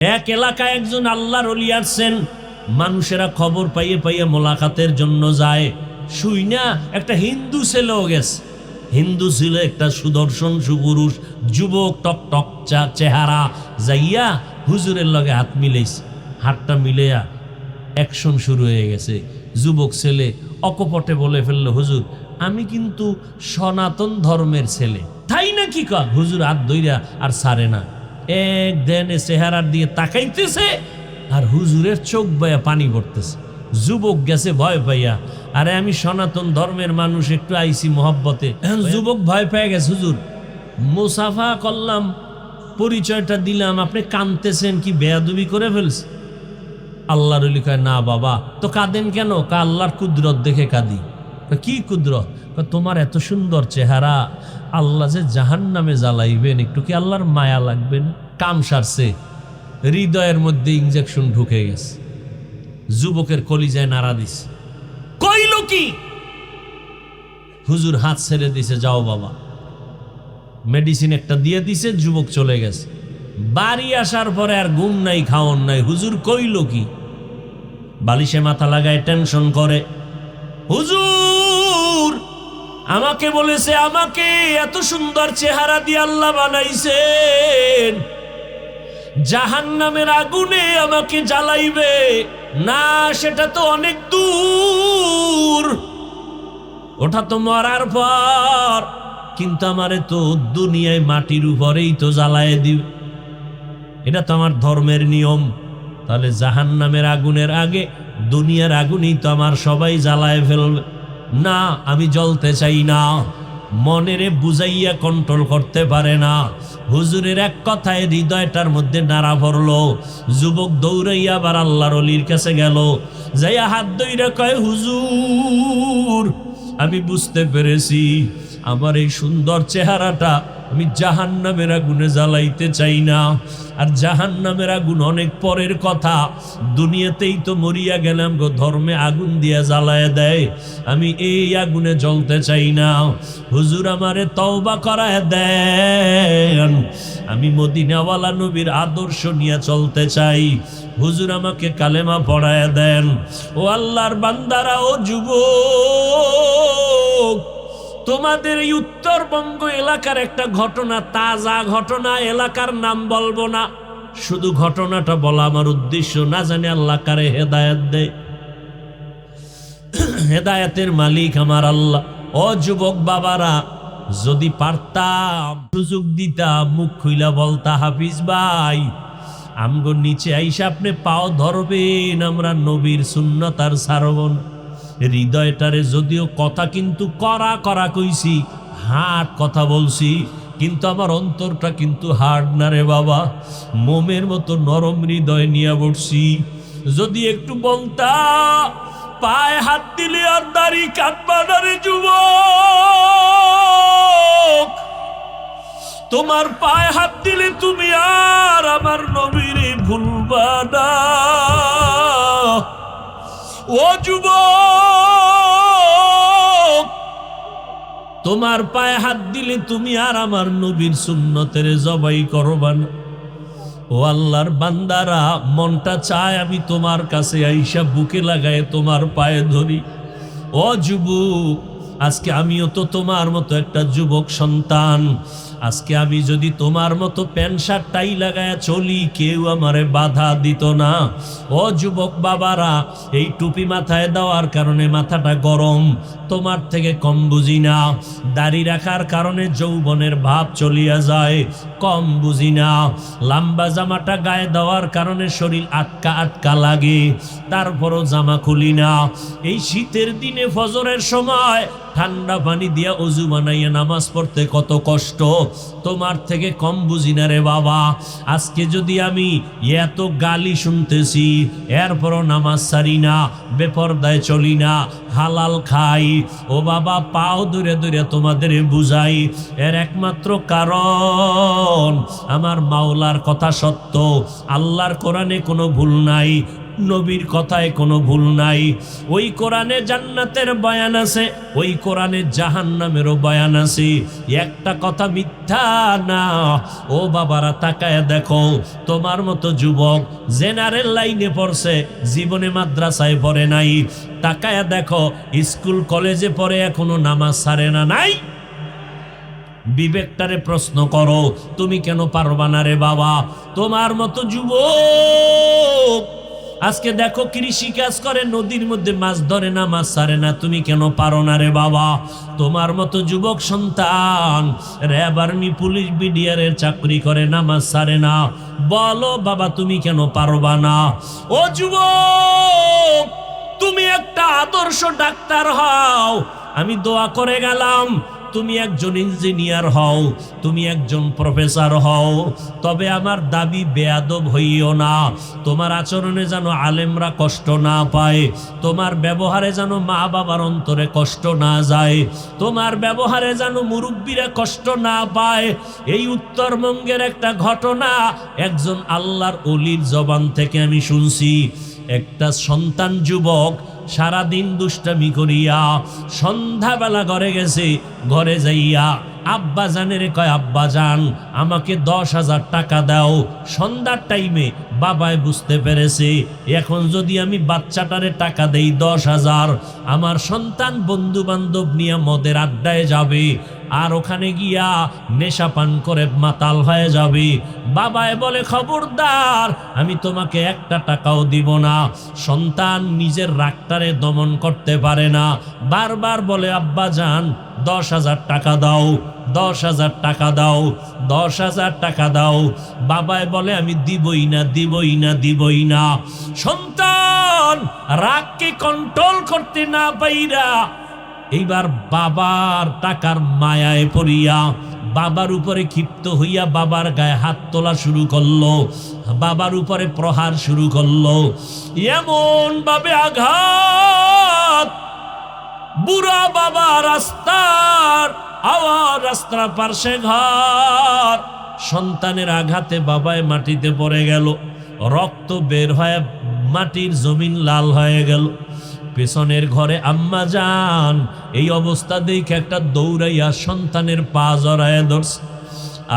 এক এলাকায় একজন আল্লাহর ওলি আসছেন। মানুষেরা খবর পাইয়ে পাইয়ে মোলাকাতের জন্য যায়। শুই না একটা হিন্দু ছেলেও গেছে। হিন্দু ছিল একটা সুদর্শন সুপুরুষ যুবক, টক টক চেহারা। যাইয়া হুজুরের লগে হাত মিলাইছে। হাতটা মিলাইয়া অ্যাকশন শুরু হয়ে গেছে। যুবক ছেলে অকপটে বলে ফেলল, হুজুর আমি কিন্তু সনাতন ধর্মের ছেলে। তাই নাকি? কা হুজুর হাত ধইরা আর ছাড়ে না। এক দেনে চেহারার দিয়ে তাকাইতেছে আর হুজুরের চোখ বয়া পানি পড়তেছে। যুবক গেছে ভয় পাইয়া, আরে আমি সনাতন ধর্মের মানুষ, একটু আইসি মোহব্বতে। যুবক ভয় পেয়ে গেছে। হুজুর মুসাফা করলাম, পরিচয়টা দিলাম, আপনি কাঁদতেছেন কি বেয়াদবি করে ফেলছে? আল্লাহর ওলি কয়, না বাবা তো কাঁদেন কেন? কা আল্লাহর কুদরত দেখে কাঁদি। কি কুদরত? তোমার এত সুন্দর চেহারা, আল্লাহ যে জাহান্নামে জ্বালাইবেন, একটু কি আল্লাহর মায়া লাগবে না? কাম সারছে, হৃদয়ের মধ্যে ইনজেকশন ঢুকে গেছে। যুবকের কলিজায় নাড়া দিছে। কইল কি? হুজুর হাত ছেড়ে দিছে, যাও বাবা। মেডিসিন একটা দিয়ে দিছে, যুবক চলে গেছে। বাড়ি আসার পরে আর ঘুম নাই, খাওন নাই। হুজুর কইল কি? বালিশে মাথা লাগায় টেনশন করে। হুজুর আমাকে বলেছে, আমাকে এত সুন্দর চেহারা দিয়ে আল্লাহ বানাইছেন, জাহান্নামের আগুনে আমাকে জ্বালাইবে না। সেটা তো অনেক দূর, ওটা তো মরার পর। কিন্তু আমারে তো দুনিয়ায় মাটির উপরেই তো জ্বালায় দিবে, এটা তো আমার ধর্মের নিয়ম। তাহলে জাহান্নামের আগুনের আগে দুনিয়ার আগুনেই তো আমার সবাই জ্বালায় ফেলবে। না, আমি জ্বলতে চাই না। মনেরে বুঝাইয়া কন্ট্রোল করতে পারে না। হুজুরের এক কথায় হৃদয়টার মধ্যে নাড়া পড়লো। যুবক দৌড়াইয়া আবার আল্লাহর ওলির কাছে গেল। যাইয়া হাত ধইরা কয়, হুজুর আমি বুঝতে পেরেছি, আমার এই সুন্দর চেহারাটা আমি জাহান্নামের আগুনে জ্বালাইতে চাই না। আর জাহান্নামের আগুন অনেক পরের কথা, দুনিয়াতেই তো মরিয়া গেলাম গো, ধর্মে আগুন দিয়া জ্বালায় দেয়। আমি এই আগুনে জ্বলতে চাই না। হুজুর আমারে তওবা করায় দেন, আমি মদিনাওয়ালা নবীর আদর্শ নিয়ে চলতে চাই। হুজুর আমাকে কালেমা পড়ায় দেন। ও আল্লাহর বান্দারা, ও যুবক, তোমাদের এই উত্তরবঙ্গ এলাকার একটা ঘটনা, তাজা ঘটনা, এলাকার নাম বলবো না, শুধু ঘটনাটা বলা আমার উদ্দেশ্য। না জানি আল্লাহ কারে হেদায়েত দেয়। হেদায়েতের মালিক আমার আল্লাহ। ও যুবক বাবারা, যদি পারতাম, সুযোগ দিতাম, মুখ খুইলা বলতা, হাফিজ ভাই আমগো নিচে আইসা আপনি পাও ধরবেন, আমরা নবীর সুন্নাত আর ছাড়বন। হৃদয়টারে যদিও কথা কিন্তু করা করা কইছি, হার্ড কথা বলছি, কিন্তু আমার অন্তরটা কিন্তু হার্ড না রে বাবা। মোমের মতো নরম হৃদয় নিয়ে বসছি। যদি একটু বলতা, পায়ে হাত দিলে আর দাড়ি কাটবা না রে যুবক। তোমার পায়ে হাত দিলে তুমি আর আমার নবীরে ভুলবা না। ও যুবক, তোমার পায়ে হাত দিলে তুমি আর আমার নবীর সুন্নতের জবাই করবা না। ও আল্লাহর বান্দারা, মনটা চায় আমি তোমার কাছে আইসা বুকে লাগায় তোমার পায়ে ধরি। ও যুবক, আজকে আমিও তো তোমার মতো একটা যুবক সন্তান। আজকে আমি যদি তোমার মতো প্যান্ট শার্ট টাই লাগায় চলি, কেউ আমারে বাধা দিত না। ও যুবক বাবারা, এই টুপি মাথায় দেওয়ার কারণে মাথাটা গরম, তোমার থেকে কম বুঝি না। দাড়ি রাখার কারণে যৌবনের ভাব চলিয়া যায়, কম বুঝি না। লম্বা জামাটা গায়ে দেওয়ার কারণে শরীর আটকা আটকা লাগে, তারপরও জামা খুলি না। এই শীতের দিনে ফজরের সময় ঠান্ডা পানি দিয়া অজু বানাইয়া নামাজ পড়তে কত কষ্ট, তোমার থেকে কম বুঝি না রে বাবা। আজকে যদি আমি এত গালি শুনতেছি, এরপরও নামাজ ছাড়ি না, বেপরদায় চলি না, হালাল খাই, ও বাবা পাও দূরে দূরে তোমাদের বুঝাই, এর একমাত্র কারণ আমার মাওলার কথা সত্য, আল্লাহর কোরআনে কোনো ভুল নাই। নবীর কথায় কোনো ভুল নাই। ওই কোরআনে জান্নাতের বয়ান আছে, ওই কোরআনে জাহান্নামেরও বয়ান আছে। একটা কথা মিথ্যা না। ও বাবারা তাকায় দেখো, তোমার মতো যুবক জেনারেল লাইনে পড়ছে, জীবনে মাদ্রাসায় পড়ে নাই। তাকায় দেখো, স্কুল কলেজে পড়ে এখনো নামাজ ছাড়ে না। নাই? বিবেকটারে প্রশ্ন করো, তুমি কেন পারবা না রে বাবা? তোমার মতো যুবক আজকে দেখো কৃষি কাজ করে, নদীর মধ্যে মাছ ধরে না, মাছ ছাড়ে না, তুমি কেন পারো না রে বাবা? তোমার মতো যুবক সন্তান র্যাব, আর্মি, পুলিশ, বিডিআরের চাকরি করে, নামাজ ছাড়ে না, বলো বাবা তুমি কেন পারবা না? ও যুবক, তুমি একটা আদর্শ ডাক্তার হও, আমি দোয়া করে গেলাম। তুমি একজন ইঞ্জিনিয়ার হও, তুমি একজন প্রফেসর হও, তবে আমার দাবি বেয়াদব হইও না। তোমার আচরণে যেন আলেমরা কষ্ট না পায়, তোমার ব্যবহারে যেন মা বাবার অন্তরে কষ্ট না যায়, তোমার ব্যবহারে যেন মুরব্বীরা কষ্ট না পায়। এই উত্তরবঙ্গের একটা ঘটনা একজন আল্লাহর ওলির জবান থেকে আমি শুনছি। একটা সন্তান যুবক সারাদিন দুষ্টামি করিয়া সন্ধ্যাবেলা ঘরে গেছে, ঘরে যাইয়া আব্বা জানের কয়, আব্বা জান আমাকে 10,000 টাকা দাও। সন্ধ্যার টাইমে বাবাই বুঝতে পেরেছে এখন যদি আমি বাচ্চাটারে টাকা দেই 10,000, আমার সন্তান বন্ধু বান্ধব নিয়ে মদের আড্ডায় যাবে, আর ওখানে গিয়া নেশা পান করে মাতাল হয়ে যাবে। বাবায় বলে, খবরদার, আমি তোমাকে একটা টাকাও দিব না। সন্তান নিজের রাগটারে দমন করতে পারে না, বারবার বলে, আব্বা জান 10,000 টাকা দাও, 10,000 টাকা দাও, 10,000 টাকা দাও। বাবায় বলে, আমি দিবই না, দিবই না, দিবই না। সন্তান রাগকে কন্ট্রোল করতে না পাইরা এইবার বাবার টাকার মায়ায় পড়িয়া বাবার উপরে ক্ষিপ্ত হইয়া বাবার গায়ে হাত তোলা শুরু করলো, বাবার উপরে প্রহার শুরু করলো। এমন ভাবে আঘাত, বুড়া বাবা রাস্তার আওয়াজ, রাস্তার পার্শ্বে ঘর, সন্তানের আঘাতে বাবায় মাটিতে পড়ে গেল, রক্ত বের হয়ে মাটির জমিন লাল হয়ে গেল। পেছনের ঘরে আম্মা যান এই অবস্থা দেখে একটা দৌড়াইয়া সন্তানের পা জড়ায় ধরছে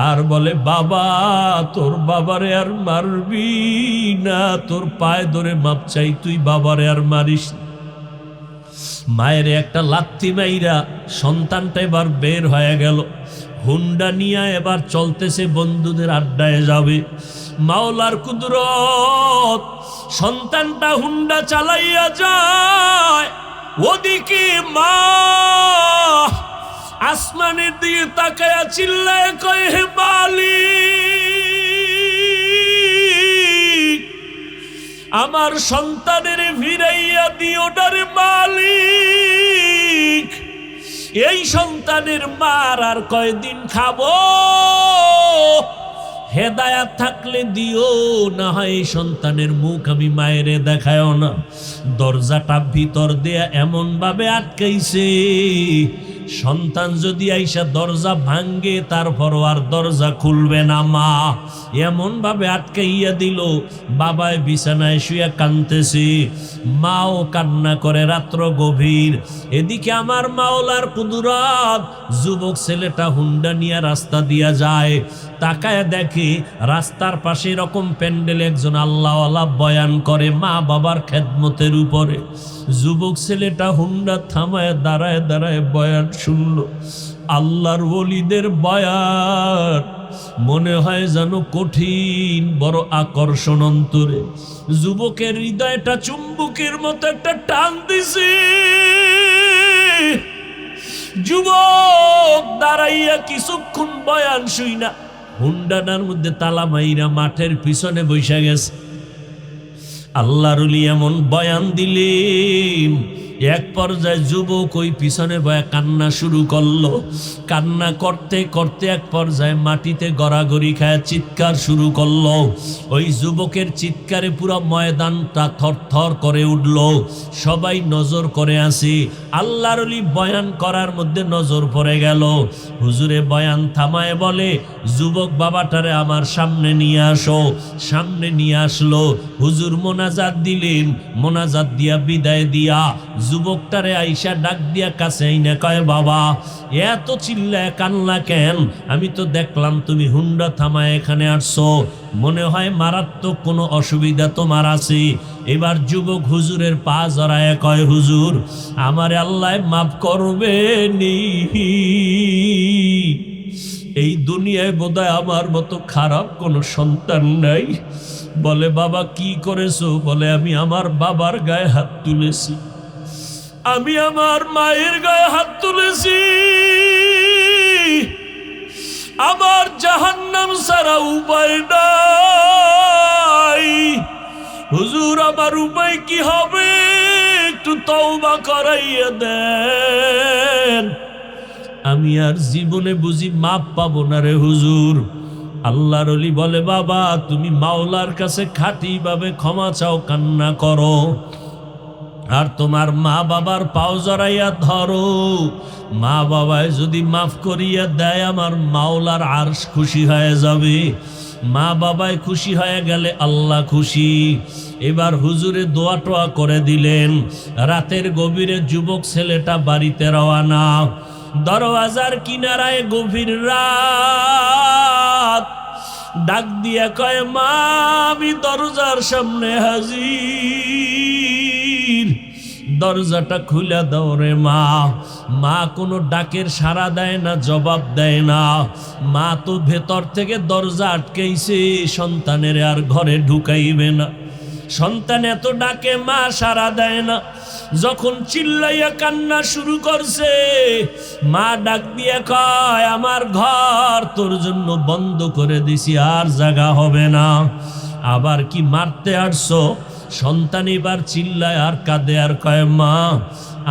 আর বলে, বাবা তোর বাবারে আর মারবি না, তোর পায়ে ধরে মাপ চাই, তুই বাবারে আর মারিস। মায়ের একটা লাথি মাইরা সন্তানটা এবার বের হয়ে গেল, হুন্ডা নিয়ে এবার চলতেছে বন্ধুদের আড্ডায় যাবে। মাওলার কুদরত, সন্তানটা হুন্ডা চালাইয়া যায়, ওদিকে মা আসমানের দিকে তাকায়া চিল্লায় কয়, হে মালিক, আমার সন্তানের ফিরাইয়া দিও না রে মালিক, এই সন্তানের মার আর কয়দিন খাবো, হেদায়াত থাকলে দিও, না হয় এই সন্তানের মুখ আমি মায়েরে দেখায়ও না। দরজাটা ভিতর দেয়া এমন ভাবে আটকাইছে, সন্তান যদি আইসা দরজা ভাঙ্গে তারপরও আর দরজা খুলবে না মা, এমন ভাবে আটকাইয়া দিল। বাবায় বিছানায় শুয়ে কাঁদতেছে, মাও কান্না করে, রাত্র গভীর। এদিকে আমার মাওলার কুদরত, যুবক ছেলেটা হুন্ডা নিয়ে রাস্তা দিয়া যায়, তাকায় দেখে রাস্তার পাশে এরকম প্যান্ডেলে একজন আল্লাহওয়ালা বয়ান করে মা বাবার খেদমতের উপরে। যুবক ছেলেটা হুন্ডা থামায় দাঁড়ায় দাঁড়ায় বয়ান শুনল, আল্লাহর ওলিদের বয়ান, মনে হয় যেন কঠিন, বড় আকর্ষণ অন্তরে। যুবকের হৃদয়টা চুম্বকের মতো একটা টান দিছে। যুবক দাঁড়াইয়া কিছুক্ষণ বয়ান শুই না, হুন্ডাটার মধ্যে তালা মাইরা মাঠের পিছনে বৈশা গেছে। আল্লাহর ওলি এমন বয়ান দিলেন, এক পর্যায়ে যুবক ওই পিছনে বয়া কান্না শুরু করলো। কান্না করতে করতে এক পর্যায়ে মাটিতে গড়াগড়ি খায় চিৎকার শুরু করলো। ওই যুবকের চিৎকারে পুরো ময়দানটা থরথর করে উঠল। সবাই নজর করে আসি। আল্লাহর ওলি বয়ান করার মধ্যে নজর পড়ে গেল। হুজুরে বয়ান থামায় বলে, যুবক বাবাটারে আমার সামনে নিয়ে আসো। সামনে নিয়ে আসলো। হুজুর মোনাজাত দিলেন। মোনাজাত দিয়া বিদায় দিয়া যুবকটারে আইসা ডাক দিয়া কাছে আইনা কয়, বাবা এত চিল্লায় কান্না কেন? আমি তো দেখলাম তুমি হুন্ডা থামায় এখানে আসছো, মনে হয় মারাত্মক কোনো অসুবিধা তোমার আছে। এবার যুবক হুজুরের পা জড়ায় কয়, হুজুর আমারে আল্লাহ মাফ করবে নি। এই দুনিয়ায় বোধহয় আমার মতো খারাপ কোনো সন্তান নাই। বলে, বাবা কি করেছো? বলে, আমি আমার বাবার গায়ে হাত তুলেছি, আমি আমার মায়ের গায়ে হাত তুলেছি। আমার জাহান্নাম ছাড়া উপায় নাই। হুজুর আমার উপায় কি হবে? একটু তওবা করাইয়া দেন। আমি আর জীবনে বুঝি মাপ পাবো না রে হুজুর। আল্লাহর ওলি বলে, বাবা তুমি মাওলার কাছে খাঁটিভাবে ক্ষমা চাও, কান্না করো, আর তোমার মা বাবার পাও জড়াইয়া ধরো। মা বাবায় যদি মাফ করিয়া দেয় আমার মাওলার আরশ খুশি হয়ে যাবে। মা বাবায় খুশি হয়ে গেলে আল্লাহ খুশি। এবার হুজুরে দোয়া টোয়া করে দিলেন। রাতের গভীরে যুবক ছেলেটা বাড়িতে রওয়ানা। দরওয়াজার কিনারায় গভীর রাত। ডাক দিয়া কয়, মা আমি দরজার সামনে হাজির, দরজাটা খুলে দাও রে মা। মা কোনো ডাকের সাড়া দেয় না, জবাব দেয় না। মা তো ভেতর থেকে দরজা আটকেইছে, সন্তানের আর ঘরে ঢুকাইবে না। সন্তান এত ডাকে, মা সাড়া দেয় না। যখন চিল্লাইয়া কান্না শুরু করছে, মা ডাক দিয়ে কয়, আমার ঘর তোর জন্য বন্ধ করে দিছি, আর জায়গা হবে না। আবার কি মারতে আসছো? সন্তান এবার চিল্লায় আর কাঁদে আর কয়, মা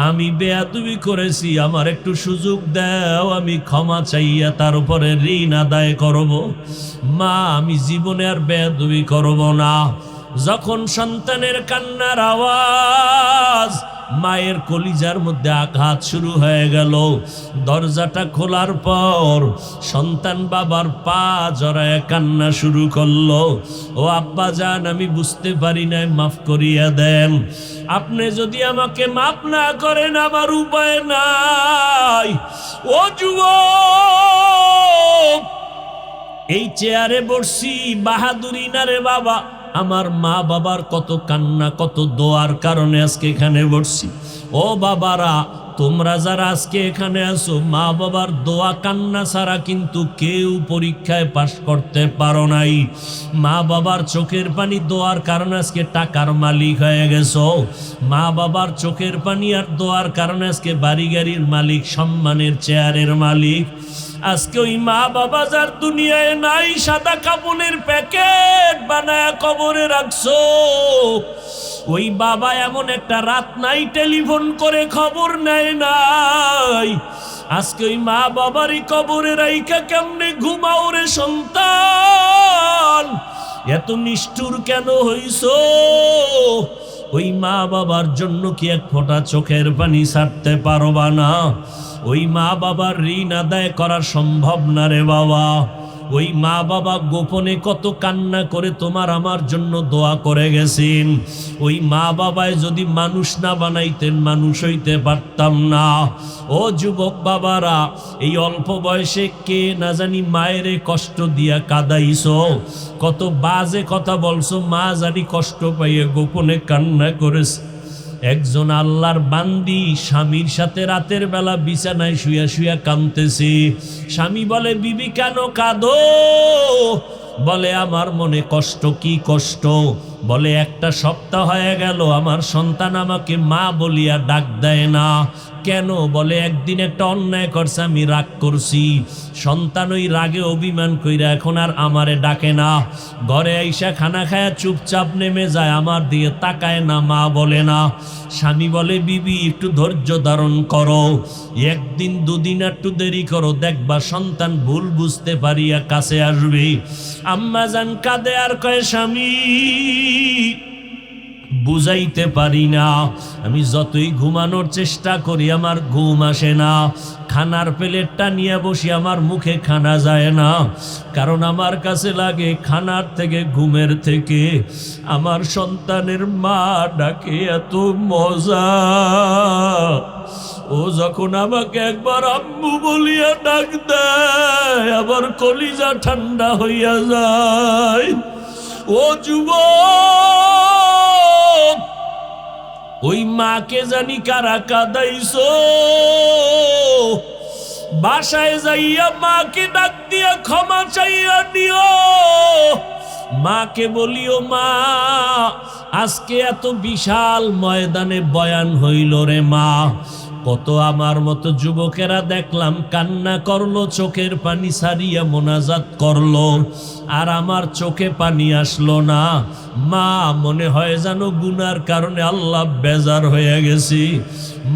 আমি বেয়াদবি করেছি, আমার একটু সুযোগ দাও, আমি ক্ষমা চাইয়া তার উপরে ঋণ আদায় করব। মা আমি জীবনে আর বেয়াদবি করব না। যখন সন্তানের কান্নার আওয়াজ, মায়ের কলিজার মধ্যে আঘাত শুরু হয়ে গেল। দরজাটা খোলার পর সন্তান বাবার পা জড়ায় কান্না শুরু করলো। ও আব্বা জান, আমি বুঝতে পারি নাই, মাফ করিয়া দেন। আপনি যদি আমাকে মাফ না করেন আমার উপায় নাই। ও যুবক, এই চেয়ারে বসছি বাহাদুরি না রে বাবা। আমার মা বাবার কত কান্না, কত দোয়ার কারণে আজকে এখানে বসছি। ও বাবারা, তোমরা যারা আজকে এখানে আসো, মা বাবার দোয়া কান্না ছাড়া কিন্তু কেউ পরীক্ষায় পাশ করতে পারো নাই। মা বাবার চোখের পানি দোয়ার কারণে আজকে টাকার মালিক হয়ে গেছো। মা বাবার চোখের পানি আর দোয়ার কারণে আজকে বাড়ি গাড়ির মালিক, সম্মানের চেয়ারের মালিক। আজকে ওই মা বাবা যার দুনিয়ায় নাই, সাদা কাপড়ের প্যাকেট বানায় কবরে রাখছো। ওই বাবা এমন একটা রাত নাই টেলিফোন করে খবর নেয় নাই। আজকে ওই মা বাবারই কবরে রাইখা কেমনে ঘুমাও রে সন্তান? এত নিষ্ঠুর কেন হইছো? ওই মা বাবার জন্য কি এক ফোঁটা চোখের পানি ছাড়তে পারবা না? ওই মা বাবার ঋণ আদায় করা সম্ভব না রে বাবা। ওই মা বাবা গোপনে কত কান্না করে তোমার আমার জন্য দোয়া করে গেছেন। ওই মা বাবায় যদি মানুষ না বানাইতেন, মানুষ হইতে পারতাম না। ও যুবক বাবারা, এই অল্প বয়সে কে না জানি মায়েরে কষ্ট দিয়া কাঁদাইছো, কত বাজে কথা বলছো, মা জানি কষ্ট পাইয়ে গোপনে কান্না করেছে। একজন আল্লাহর বান্দি স্বামীর সাথে রাতের বেলা বিছানায় শুয়া শুয়া কাঁদতেছে। স্বামী বলে, বিবি কেন কাঁদো? বলে, আমার মনে কষ্ট। কি কষ্ট? বলে, একটা সপ্তাহ হয়ে গেল আমার সন্তান আমাকে মা বলিয়া ডাক দেয় না। কেন? বলে একদিন একটা অন্যায় করছে, আমি রাগ করছি। সন্তান ওই রাগে অভিমান কইরা এখন আর আমারে ডাকে না, ঘরে আইসা খানা খায়া চুপচাপ নেমে যায়, আমার দিকে তাকায় না, মা বলে না। স্বামী বলে বিবি একটু ধৈর্য ধারণ করো, একদিন দুদিন একটু দেরি করো, দেখবা সন্তান ভুল বুঝতে পারিয়া কাছে আসবে। আম্মা জান কাঁদে আর কয় স্বামী বুঝাইতে পারি না, আমি যতই ঘুমানোর চেষ্টা করি আমার ঘুম আসে না, খানার প্লেটটা নিয়ে বসি আমার মুখে খানা যায় না, কারণ আমার কাছে লাগে খানার থেকে ঘুমের থেকে আমার সন্তানের মা ডাকে এত মজা। ও যখন আমাকে একবার আম্মু বলিয়া ডাক দেয় আমার কলিজা ঠান্ডা হইয়া যায়। ও যুবক, ওই মাকে জানি কারা কাঁদাইছো, বাসায় যাইয়া মাকে ডাক দিয়া ক্ষমা চাইয়া নিও। মাকে বলিও মা আজকে এত বিশাল ময়দানে বয়ান হইল রে মা, কত আমার মতো যুবকেরা দেখলাম কান্না করলো, চোখের পানি সারিয়া মোনাজাত করলো, আর আমার চোখে পানি আসলো না। মা মনে হয় জানো গুনার কারণে আল্লাহ বেজার হয়ে গেছি।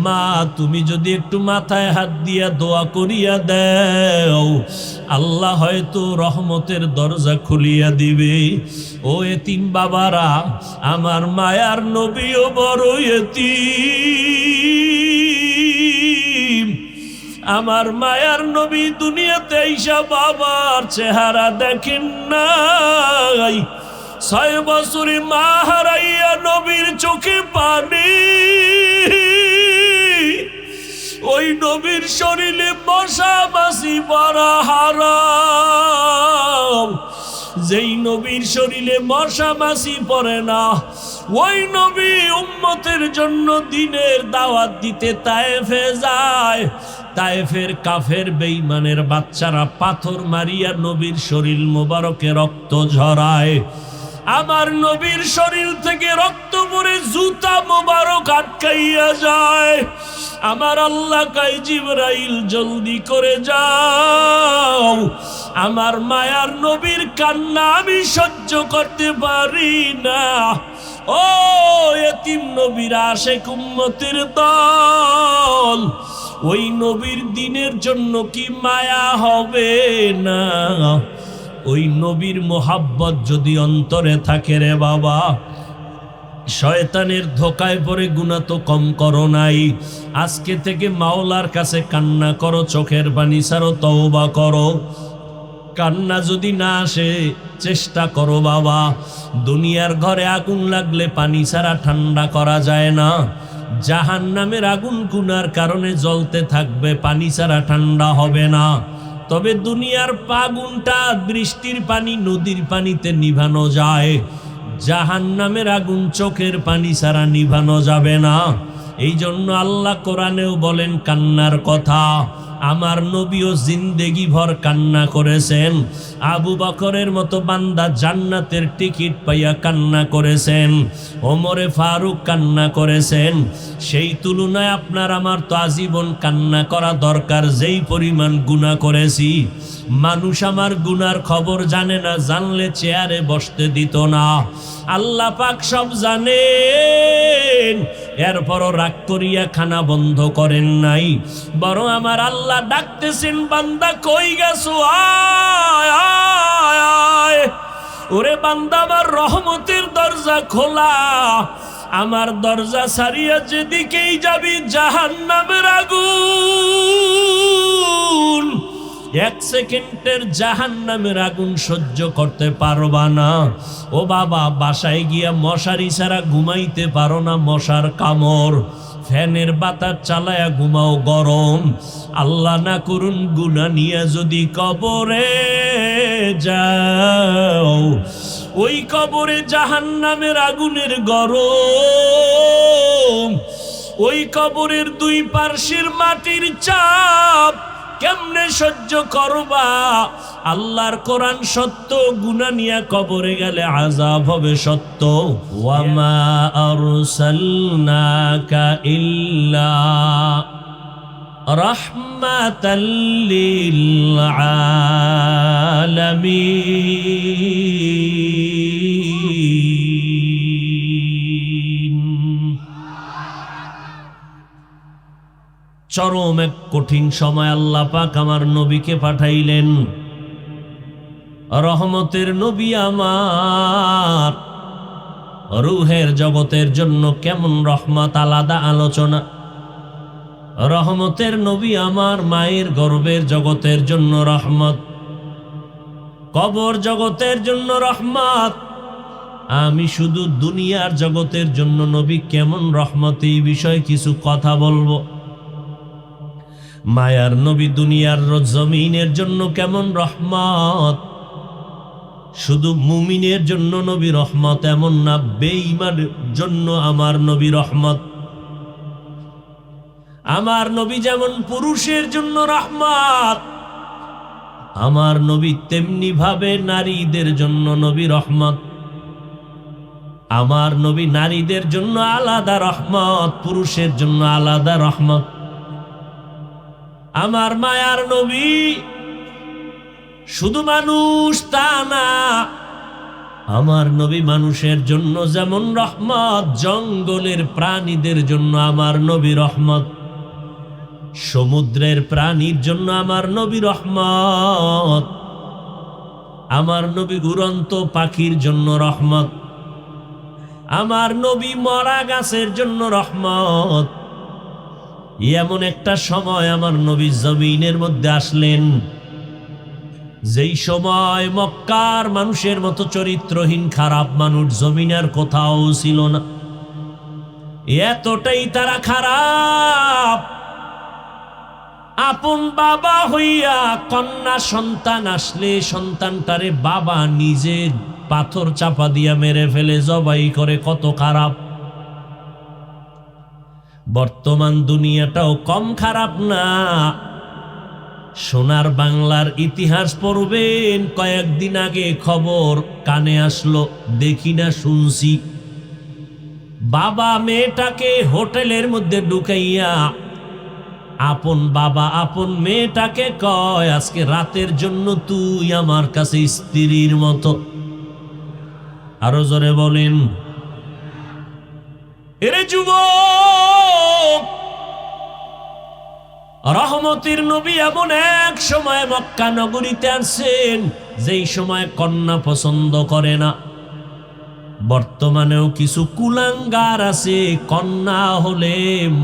মা তুমি যদি একটু মাথায় হাত দিয়া দোয়া করিয়া দেও, আল্লাহ হয়তো রহমতের দরজা খুলিয়া দিবে। ও এতিম বাবারা, আমার মায়ার নবীও বড় এতিম। আমার মায়ার নবী দুনিয়াতে আইসা বাবার চেহারা দেখেন নাই, 6 বছরে মা হারাইয়া নবীর চোখে পানি। ওই নবীর শরীরে মশা মাছি পড়া হারাম, যেই নবীর শরীরে মশা মাছি পড়ে না, ওই নবী উম্মতের জন্য দিনের দাওয়াত দিতে তায়েফে যায়। তায়েফের কাফের বেঈমানের বাচ্চারা পাথর মারিয়া নবীর শরীর মোবারকে রক্ত ঝরায়। আমার নবীর শরীর থেকে রক্ত পড়ে জুতা মোবারক আটকাইয়া যায়। আমার আল্লাহ কয় জিবরাইল জলদি করে যাও, আমার মায়ার নবীর কান্না আমি সহ্য করতে পারি না। ও এতিম নবীর আশেক উম্মতের দল, ওই নবীর দিনের জন্য কি মায়া হবে না? ওই নবীর মোহাব্বত যদি অন্তরে থাকে রে বাবা, শয়তানের ধোকায় পড়ে গুনাহ তো কম করো নাই। আজকে থেকে মাওলার কাছে কান্না করো, চোখের পানি ছাড়ো, তওবা করো। কান্না যদি না আসে চেষ্টা করো বাবা, দুনিয়ার ঘরে আগুন লাগলে পানি ছাড়া ঠান্ডা করা যায় না। জাহান্নামের আগুন গুনার কারণে জ্বলতে থাকবে, পানি ছাড়া ঠান্ডা হবে না। তবে দুনিয়ার আগুনটা বৃষ্টির পানি, নদীর পানিতে নিভানো যায়, জাহান্নামের আগুন চোখের পানি ছাড়া নিভানো যাবে না। এই জন্য আল্লাহ কোরআনেও বলেন কান্নার কথা। আমার নবীও জিন্দেগি ভর কান্না করেছেন, আবু বকরের মতো বান্দা জান্নাতের টিকিট পাইয়া কান্না করেছেন, ওমরে ফারুক কান্না করেছেন। সেই তুলনায় আপনার আমার তো আজীবন কান্না করা দরকার, যেই পরিমাণ গুনাহ করেছি। মানুষ আমার গুনার খবর জানে না, জানলে চেয়ারে বসতে দিত না। আল্লাহ পাক সব জানেন, এরপরও রাগ করিয়া খানা বন্ধ করেন নাই, বরং আমার আল্লাহ ডাকতেছেন বান্দা কই গেছো, আয় আয় আয়। ওরে বান্দা আমার রহমতের দরজা খোলা, আমার দরজা ছাড়িয়া যেদিকেই যাবি জাহান্নামের আগুন। 1 সেকেন্ডের জাহান্নামের আগুন সহ্য করতে পারবা না। ও বাবা, বাসায় গিয়া মশারি ছাড়া ঘুমাইতে পারো না, মশার কামড়, ফ্যানের বাতাস চালায়া ঘুমাও গরম। আল্লাহ না করুন গুনাহ নিয়ে যদি কবরে যাও, ওই কবরে জাহান্নামের আগুনের গরম, ওই কবরের 2 পার্শ্বের মাটির চাপ কেমনে সহ্য করবা? আল্লাহর কোরআন সত্য, গুনাহ নিয়া কবরে গেলে আযাব হবে সত্য। ওয়ামা আরসালনাকা ইল্লা রাহমাতাল লিল আলামিন। চরম এক কঠিন সময় আল্লাহ পাক আমার নবীকে পাঠাইলেন। রহমতের নবী আমার, রূহের জগতের জন্য কেমন রহমত, আলাদা আলোচনা। রহমতের নবী আমার, মায়ের গর্ভের জগতের জন্য রহমত, কবর জগতের জন্য রহমত। আমি শুধু দুনিয়ার জগতের জন্য নবী কেমন রহমত, এই বিষয়ে কিছু কথা বলবো। মায়ার নবী দুনিয়ার জমিনের জন্য কেমন রহমত। শুধু মুমিনের জন্য নবী রহমত এমন না, বেঈমানের জন্য আমার নবী রহমত। আমার নবী যেমন পুরুষের জন্য রহমত, আমার নবী তেমনি ভাবে নারীদের জন্য নবী রহমত। আমার নবী নারীদের জন্য আলাদা রহমত, পুরুষের জন্য আলাদা রহমত। আমার মায়ার নবী শুধু মানুষ তা না, আমার নবী মানুষের জন্য যেমন রহমত, জঙ্গলের প্রাণীদের জন্য আমার নবী রহমত, সমুদ্রের প্রাণীর জন্য আমার নবী রহমত, আমার নবী উড়ন্ত পাখির জন্য রহমত, আমার নবী মরা গাছের জন্য রহমত। এমন একটা সময় আমার নবী জমিনের মধ্যে আসলেন, যেই সময় মক্কার মানুষের মতো চরিত্রহীন খারাপ মানুষ জমিনের কোথাও ছিল না। এতটাই তারা খারাপ, আপন বাবা হইয়া কন্যা সন্তান আসলে সন্তানটারে বাবা নিজে পাথর চাপা দিয়া মেরে ফেলে, জবাই করে। কত খারাপ। বর্তমান দুনিয়াটাও কম খারাপ না। সোনার বাংলার ইতিহাস পড়বেন, কয়েকদিন আগে খবর কানে আসলো, দেখি না শুনছি। বাবা মেয়েটাকে হোটেলের মধ্যে ঢুকাইয়া, আপন বাবা আপন মেয়েটাকে কয়, আজকে রাতের জন্য তুই আমার কাছে স্ত্রীর মতো। আরো জোরে বলেন। এরে যুবক, রহমতের নবী এমন এক সময় মক্কা নগরীতে আসছেন, যেই সময় কন্যা পছন্দ করে না। বর্তমানেও কিছু কুলাঙ্গার আছে, কন্যা হলে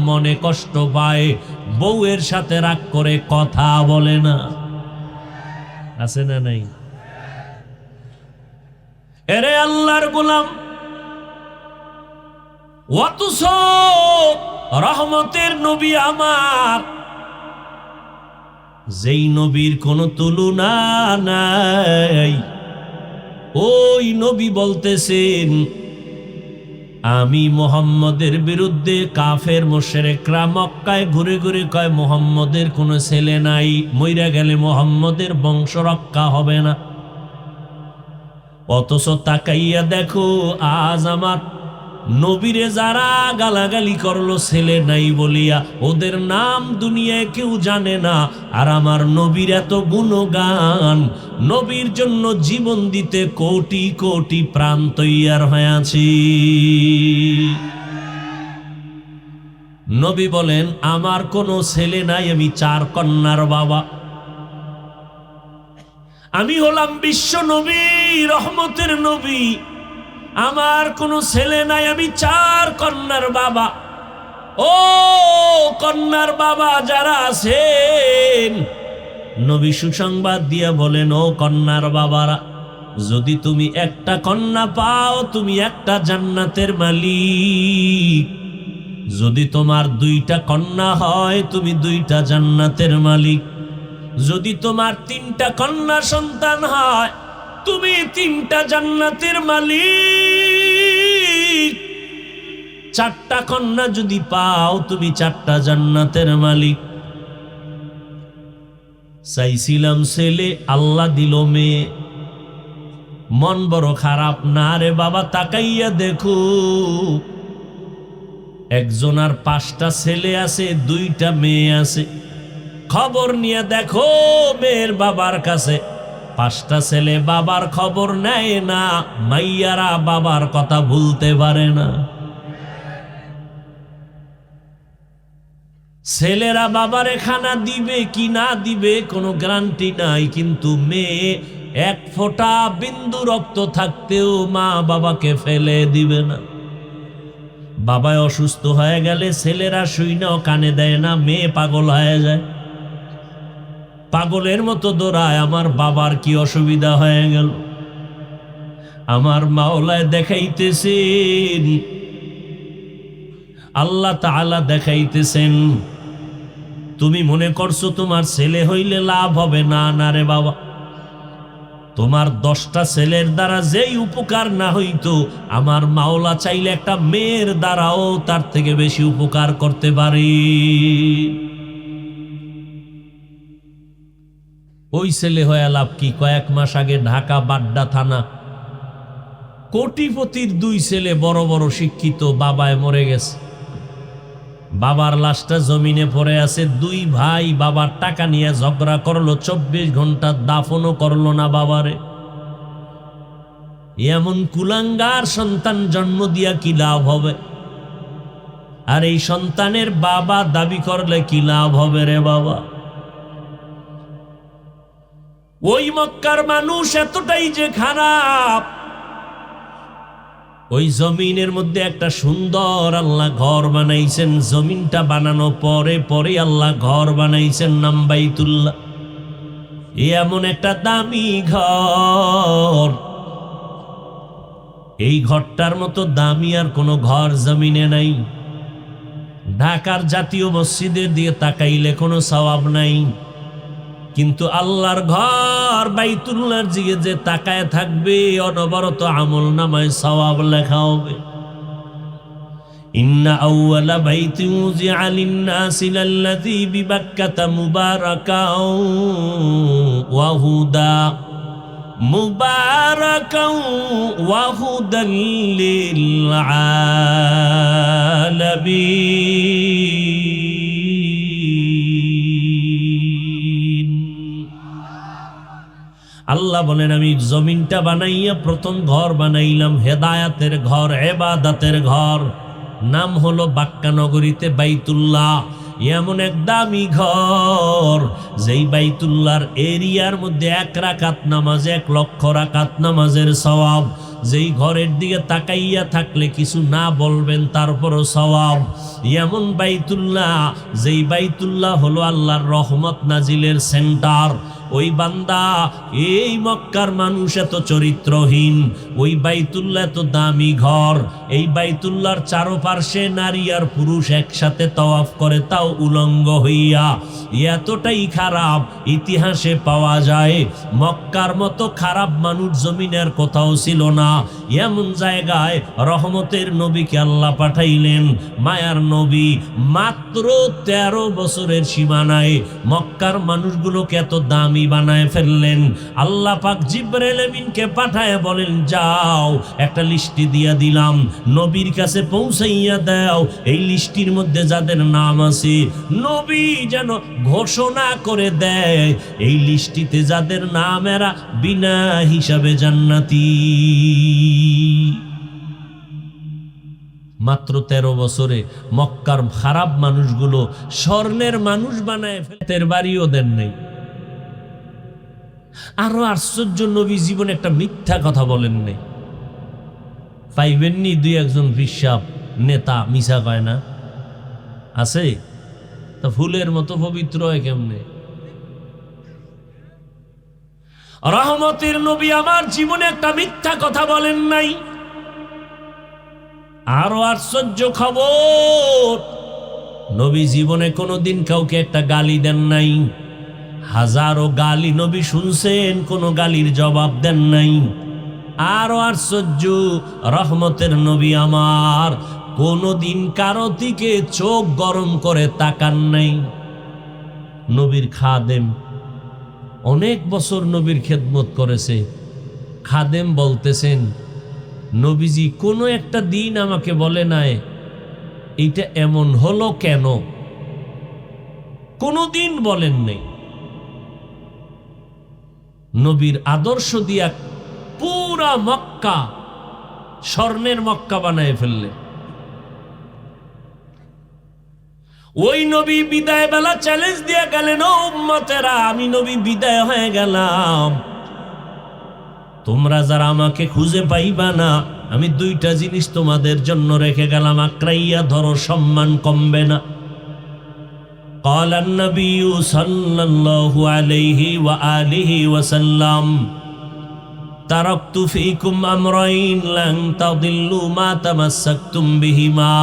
মনে কষ্ট পায়, বউয়ের সাথে রাগ করে কথা বলে না। আছে না নাই? এরে আল্লাহর গোলাম, অথচ রহমতের নবী আমার, যেই নবীর কোনো তুলনা নাই, ওই নবী বলতেছেন, আমি মুহাম্মদের বিরুদ্ধে কাফের মুশরিকরা মক্কায় ঘুরে ঘুরে কয় মুহাম্মদের কোনো ছেলে নাই, মইরা গেলে মুহাম্মদের বংশ রক্ষা হবে না। অথচ তাকাইয়া দেখো, আজ আমার নবীরে যারা গালাগালি করলো ছেলে নাই বলিয়া, ওদের নাম দুনিয়ায় কেউ জানে না। আর আমার নবীর এত গুণগান, নবীর জন্য জীবন দিতে কোটি কোটি প্রাণ তৈয়ার হয়ে আছে। নবী বলেন, আমার কোনো ছেলে নাই, আমি 4 কন্যার বাবা। আমি হলাম বিশ্ব নবী, রহমতের নবী, আমার কোনো ছেলে নাই, আমি 4 কন্যার বাবা। ও কন্যার বাবা যারা আছেন, নবী সুসংবাদ দিয়া বলেন, ও কন্যার বাবারা, যদি তুমি একটা কন্যা পাও, তুমি একটা জান্নাতের মালিক। যদি তোমার 2টা কন্যা হয়, তুমি 2টা জান্নাতের মালিক। যদি তোমার 3টা কন্যা সন্তান হয়, তুমি 3টা জান্নাতের মালিক। 4টা কন্যা যদি পাও, তুমি 4টা জান্নাতের মালিক। চাইছিলাম ছেলে, আল্লাহ দিল মেয়ে। মন বড় খারাপ না রে বাবা, তাকাইয়া দেখো, একজনার 5টা ছেলে আছে, 2টা মেয়ে আছে। খবর নিয়ে দেখো মেয়ের বাবার কাছে 5টা ছেলে বাবার খবর নেয় না, মাইয়ারা বাবার কথা ভুলতে পারে না। ছেলেরা বাবারে খানা দিবে কি না দিবে কোনো গ্যারান্টি নাই, কিন্তু মেয়ে এক ফোঁটা বিন্দু রক্ত থাকতেও মা বাবাকে ফেলে দিবে না। বাবায় অসুস্থ হয়ে গেলে ছেলেরা শুইনাও কানে দেয় না, মেয়ে পাগল হয়ে যায়, পাগলের মতো দৌড়ায়। আমার বাবার কি অসুবিধা হয়ে গেল, আমার মাওলায় দেখাইতেছেন, আল্লাহ তাআলা দেখাইতেছেন। তুমি মনে করছো তোমার ছেলে হইলে লাভ হবে, না না রে বাবা, তোমার 10টা ছেলের দ্বারা যেই উপকার না হইতো, আমার মাওলা চাইলে একটা মেয়ের দ্বারাও তার থেকে বেশি উপকার করতে পারে। ওই ছেলে হয়ে লাভ কি? কয়েক মাস আগে ঢাকা বাড্ডা থানা, কোটিপতির 2 ছেলে, বড় বড় শিক্ষিত, বাবায় মরে গেছে, বাবার লাশটা জমিনে পড়ে আছে। 2 ভাই বাবার টাকা নিয়ে ঝগড়া করলো, 24 ঘন্টা দাফনও করলো না বাবারে। এমন কুলাঙ্গার সন্তান জন্ম দিয়া কি লাভ হবে? আর এই সন্তানের বাবা দাবি করলে কি লাভ হবে রে বাবা? ওই মক্কার মানুষ এতটাই যে খারাপ, ওই জমিনের মধ্যে একটা সুন্দর আল্লাহ ঘর বানাইছেন। জমিনটা বানানো পরে পরে আল্লাহ ঘর বানাইছেন, নাম বাইতুল্লাহ। এমন একটা দামি ঘর, এই ঘরটার মতো দামি আর কোনো ঘর জমিনে নাই। ঢাকার জাতীয় মসজিদের দিয়ে তাকাইলে কোনো সওয়াব নাই, কিন্তু আল্লাহর ঘর বাইতুল্লাহর দিকে যে তাকায় থাকবে, অনবরত আমল নামায় সওয়াব লেখা হবে। ইন্না আউওয়ালা বাইতি উযিআ লিন-নাসি লাল্লাযী বিবাক্কাতা মুবারাকাও ওয়া হুদা, মুবারাকাও ওয়া হুদাল লিল আলামিন। আল্লাহ বলেন, আমি জমিনটা বানাইয়া প্রথম ঘর বানাইলাম হেদায়াতের ঘর, ইবাদতের ঘর, নাম হলো বাক্কা নগরীতে বাইতুল্লাহ। এমন এক দামি ঘর, যেই বাইতুল্লাহর এরিয়ার মধ্যে 1 রাকাত নামাজ 1 লক্ষ রাকাত নামাজের সওয়াব। যেই ঘরের দিকে তাকাইয়া থাকলে কিছু না বলবেন তারপরও সওয়াব। এমন বাইতুল্লাহ, যেই বাইতুল্লাহ হলো আল্লাহর রহমত নাজিলের সেন্টার। ওই বান্দা, এই মক্কার মানুষ এত চরিত্রহীন, ওই বাইতুল্লাহ এত দামি ঘর, এই বাইতুল্লাহর চারপাশে নারী আর পুরুষ একসাথে তওয়াফ করে, তাও উলঙ্গ হইয়া। এতটাই খারাপ ইতিহাসে পাওয়া যায়। মক্কার মতো খারাপ মানুষ জমিনের কোথাও ছিল না। এমন জায়গায় রহমতের নবীকে আল্লাহ পাঠাইলেন, মায়ার নবী। মাত্র 13 বছরের সীমানায় মক্কার মানুষগুলোকে এত দামি বানায় ফেললেন। আল্লাহ পাক জিবরাইল আমিনকে পাঠায় বলেন, যাও একটা লিস্টি দিয়া দিলাম, নবীর কাছে পৌঁছাইয়া দাও। এই লিস্টির মধ্যে যাদের নাম আছে, নবী যেন ঘোষণা করে দেয়, এই লিস্টিতে যাদের নাম, এরা বিনা হিসাবে জান্নাতি। মাত্র 13 বছরে মক্কার খারাপ মানুষগুলো স্বর্ণের মানুষ বানায় ফেলতের বাড়িও দেন নেই। আরো আশ্চর্য, নবী জীবনে একটা মিথ্যা কথা বলেন নাই। পাইবেননি 2-1 বিশ্বাস নেতা মিশা কয় না? আছে? তা ফুলের মতো পবিত্র হয় কেমনে? রহমতের নবী আমার জীবনে একটা মিথ্যা কথা বলেন নাই। আরো আশ্চর্য খবর, নবী জীবনে কোনোদিন কাউকে একটা গালি দেন নাই। হাজারো গালি নবী শুনছেন, কোনো গালির জবাব দেন নাই। আরো আশ্চর্য, রহমতের নবী আমার কোনোদিন কারো দিকে চোখ গরম করে তাকান নাই। নবীর খাদেম, অনেক বছর নবীর খেদমত করেছে। খাদেম বলতেছেন, নবীজি কোনো একটা দিন আমাকে বলে নাই এটা এমন হলো কেন। কোনোদিন বলেন নেই। নবীর আদর্শ দিয়া পুরা মক্কা স্বর্ণের মক্কা বানায় ফেললে। ওই নবী বিদায় বেলা চ্যালেঞ্জ দিয়ে গেলেন, ও উম্মতেরা, আমি নবী বিদায় হয়ে গেলাম, তোমরা যারা আমাকে খুঁজে পাইবা না, আমি দুইটা জিনিস তোমাদের জন্য রেখে গেলাম, আঁকড়াইয়া ধরো, সম্মান কমবে না। قال النبي صلى الله عليه وآله وسلم تركت فيكم أمرين لن تضلوا ما تمسكتم بهما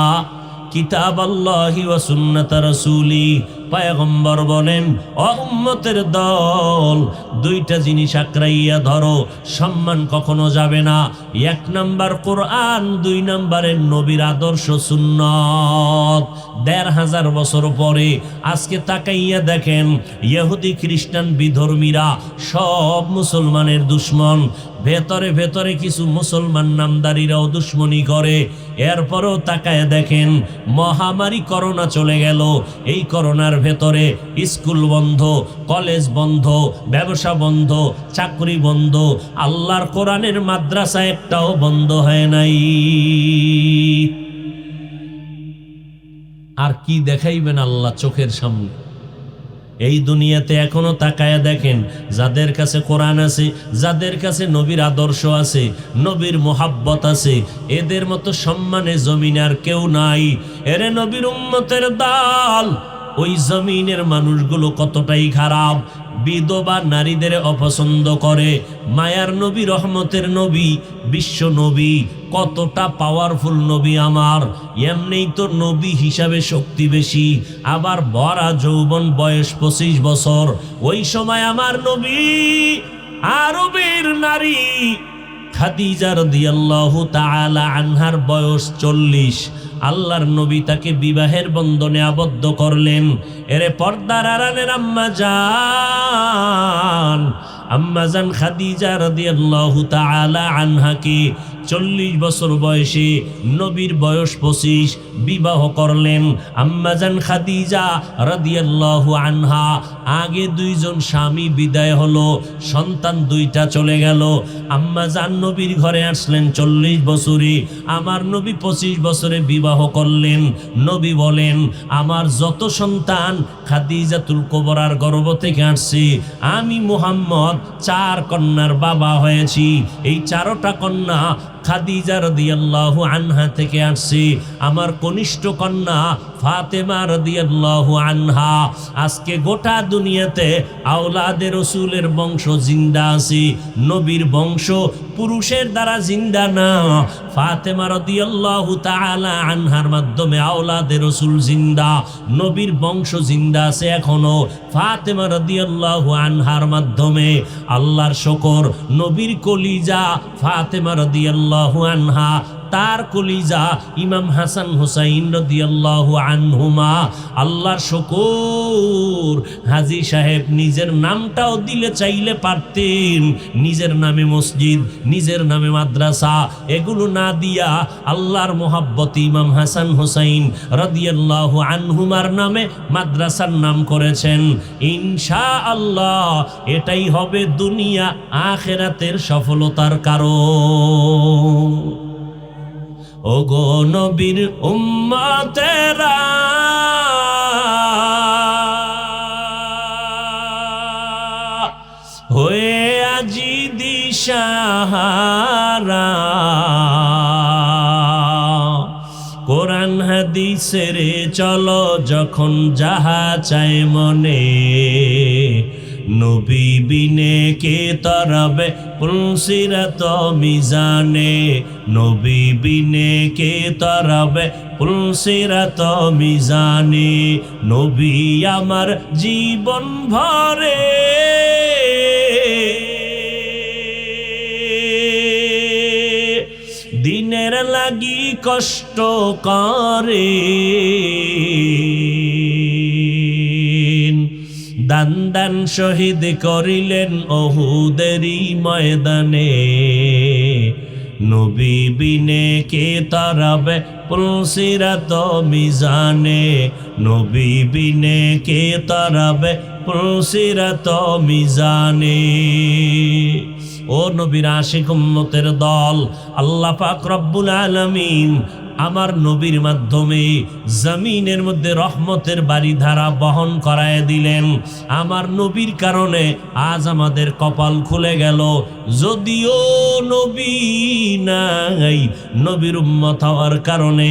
কিতাব আল্লাহি ওয়া সুন্নাত রাসূলি। পয়গম্বর বলেন, ও উম্মতের দল, দুইটা জিনিস আঁকড়াইয়া ধরো, সম্মান কখনো যাবে না। এক নাম্বার কোরআন, দুই নাম্বারে নবীর আদর্শ সুন্নাত। ১৫০০ বছর পরে আজকে তাকাইয়া দেখেন, ইহুদি খ্রিস্টান বিধর্মীরা সব মুসলমানের দুশ্মন। ভেতরে ভেতরে কিছু মুসলমান নামদারিরাও দুশ্মনী করে। এরপরেও তাকায় দেখেন, মহামারী করোনা চলে গেল, এই করোনার ভেতরে স্কুল বন্ধ, কলেজ বন্ধ, ব্যবসা বন্ধ, চাকরি বন্ধ, আল্লাহর কোরআনের মাদ্রাসা একটাও বন্ধ হয় নাই। আর কি দেখাইবেন আল্লাহ চোখের সামনে? এই দুনিয়াতে এখনো তাকায়া দেখেন, যাদের কাছে কোরআন আছে, যাদের কাছে নবীর আদর্শ আছে, নবীর মোহাব্বত আছে, এদের মতো সম্মানে জমিনে আর কেউ নাই। এরে নবীর উম্মতের দল, ওই জমিনের মানুষগুলো কতটাই খারাপ, বিধবা নারীদের অপছন্দ করে। মায়ার নবী, রহমতের নবী, বিশ্ব নবী, কতটা পাওয়ারফুল নবী আমার। এমনিই তো নবী হিসাবে শক্তি বেশি, আবার ভরা যৌবন, বয়স 25 বছর। ওই সময় আমার নবী আরবের নারী খাদিজা রাদিয়াল্লাহু তাআলা আনহার বয়স 40। আল্লাহর নবী তাকে বিবাহের বন্ধনে আবদ্ধ করলেন। এরে পর্দার আড়ালের আম্মাজান খাদিজা রাদিয়াল্লাহু তাআলা আনহাকে 40 বছর বয়সে, নবীর বয়স 25, বিবাহ করলেন। আম্মাজান খাদিজা রাদিয়াল্লাহু আনহা, আগে দুইজন স্বামী বিদায় হলো, সন্তান দুইটা চলে গেল। আম্মাজান নবীর ঘরে আসলেন 40 বছরে, আমার নবী 25 বছরে বিবাহ করলেন। নবী বলেন, আমার যত সন্তান খাদিজাতুল কুবরার গর্ভ থেকে আসছে, আমি মুহাম্মদ 4 কন্যার বাবা হয়েছি। এই 4টা কন্যা খাদিজা রাদিয়াল্লাহু আনহা থেকে আসছে। আমার কনিষ্ঠ কন্যা ফাতেমা রাদিয়াল্লাহু আনহা। আজকে গোটা দুনিয়াতে আওলাদে রসুলের বংশ জিন্দা আছে, নবীর বংশ পুরুষের দ্বারা জিন্দা না। ফাতেমা রাদিয়াল্লাহু তাআলা আনহার মাধ্যমে আওলাদে রসুল জিন্দা, নবীর বংশ জিন্দা আছে এখনো ফাতেমা রাদিয়াল্লাহু আনহার মাধ্যমে। আল্লাহর শুকর, নবীর কলিজা ফাতেমা রাদিয়াল্লাহু আনহা, তার কলিজা ইমাম হাসান হুসাইন রাদিয়াল্লাহু আনহুমা। আল্লাহর শুকর, হাজী সাহেব নিজের নামটাও দিলে চাইলে পারতেন, নিজের নামে মসজিদ, নিজের নামে মাদ্রাসা, এগুলো না দিয়া আল্লাহর মোহাব্বতে ইমাম হাসান হুসাইন রাদিয়াল্লাহু আনহুমার নামে মাদ্রাসার নাম করেছেন। ইনশাআল্লাহ এটাই হবে দুনিয়া আখিরাতের সফলতার কারণ। ওগো নবীর উম্মতেরা, হয়ে আজি দিশাহারা, কোরআন হাদিসের চলো যখন যাহা চায় মনে, নবী বিনে কে তরাবে পুলসিরাত মিজানে, নবী বিনে কে তরাবে পুলসিরাত মিজানে। নবী আমার জীবন ভরে দিনের লাগি কষ্ট করে, দান দান শহীদ করিলেন ওহুদেরই ময়দানে, নবী বিনে কে তারাবে পুলসিরাত মিজানে, নবী বিনে কে তারাবে পুলসিরাত মিজানে। ও নবীর আশিক উম্মতের দল, আল্লাহ পাক রব্বুল আলামিন আমার নবীর মাধ্যমে জমিনের মধ্যে রহমতের বাড়িধারা বহন করায় দিলেন। আমার নবীর কারণে আজ আমাদের কপাল খুলে গেল। যদিও নবী নাই, নবীর উম্মত হওয়ার কারণে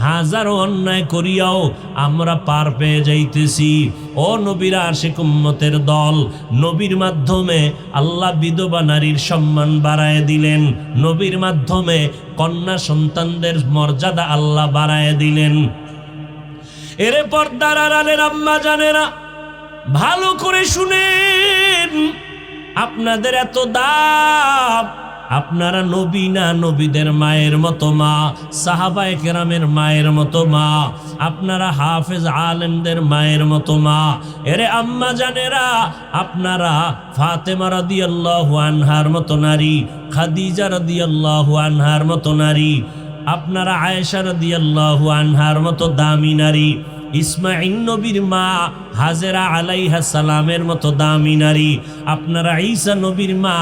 হাজারো অন্যায় করিয়াও আমরা পার পেয়ে যাইতেছি। ও নবীর আশিক উম্মতের দল, নবীর মাধ্যমে আল্লাহ বিধবা নারীর সম্মান বাড়ায় দিলেন। নবীর মাধ্যমে কন্যা সন্তানদের মর্যাদা আল্লাহ বাড়ায় দিলেন। এরে পর্দার আড়ালের আম্মা জানেরা, ভালো করে শুনেন, আপনাদের এত দাম, আপনারা নবী না, নবীদের মায়ের মতো মা, সাহাবায়ে কেরামের মায়ের মতো মা, আপনারা হাফেজ আলেমদের মায়ের মতো মা। এরে আম্মা জানেরা, আপনারা ফাতেমা রাদিয়াল্লাহু আনহার মতো নারী, খাদিজা রাদিয়াল্লাহু আনহার মতো নারী, আপনারা আয়েশা রাদিয়াল্লাহু আনহার মতো দামি নারী, ইসমাঈল নবীর মা হাজেরা আলাইহিস সালামের মতো দামি নারী, আপনারা ঈসা নবীর মা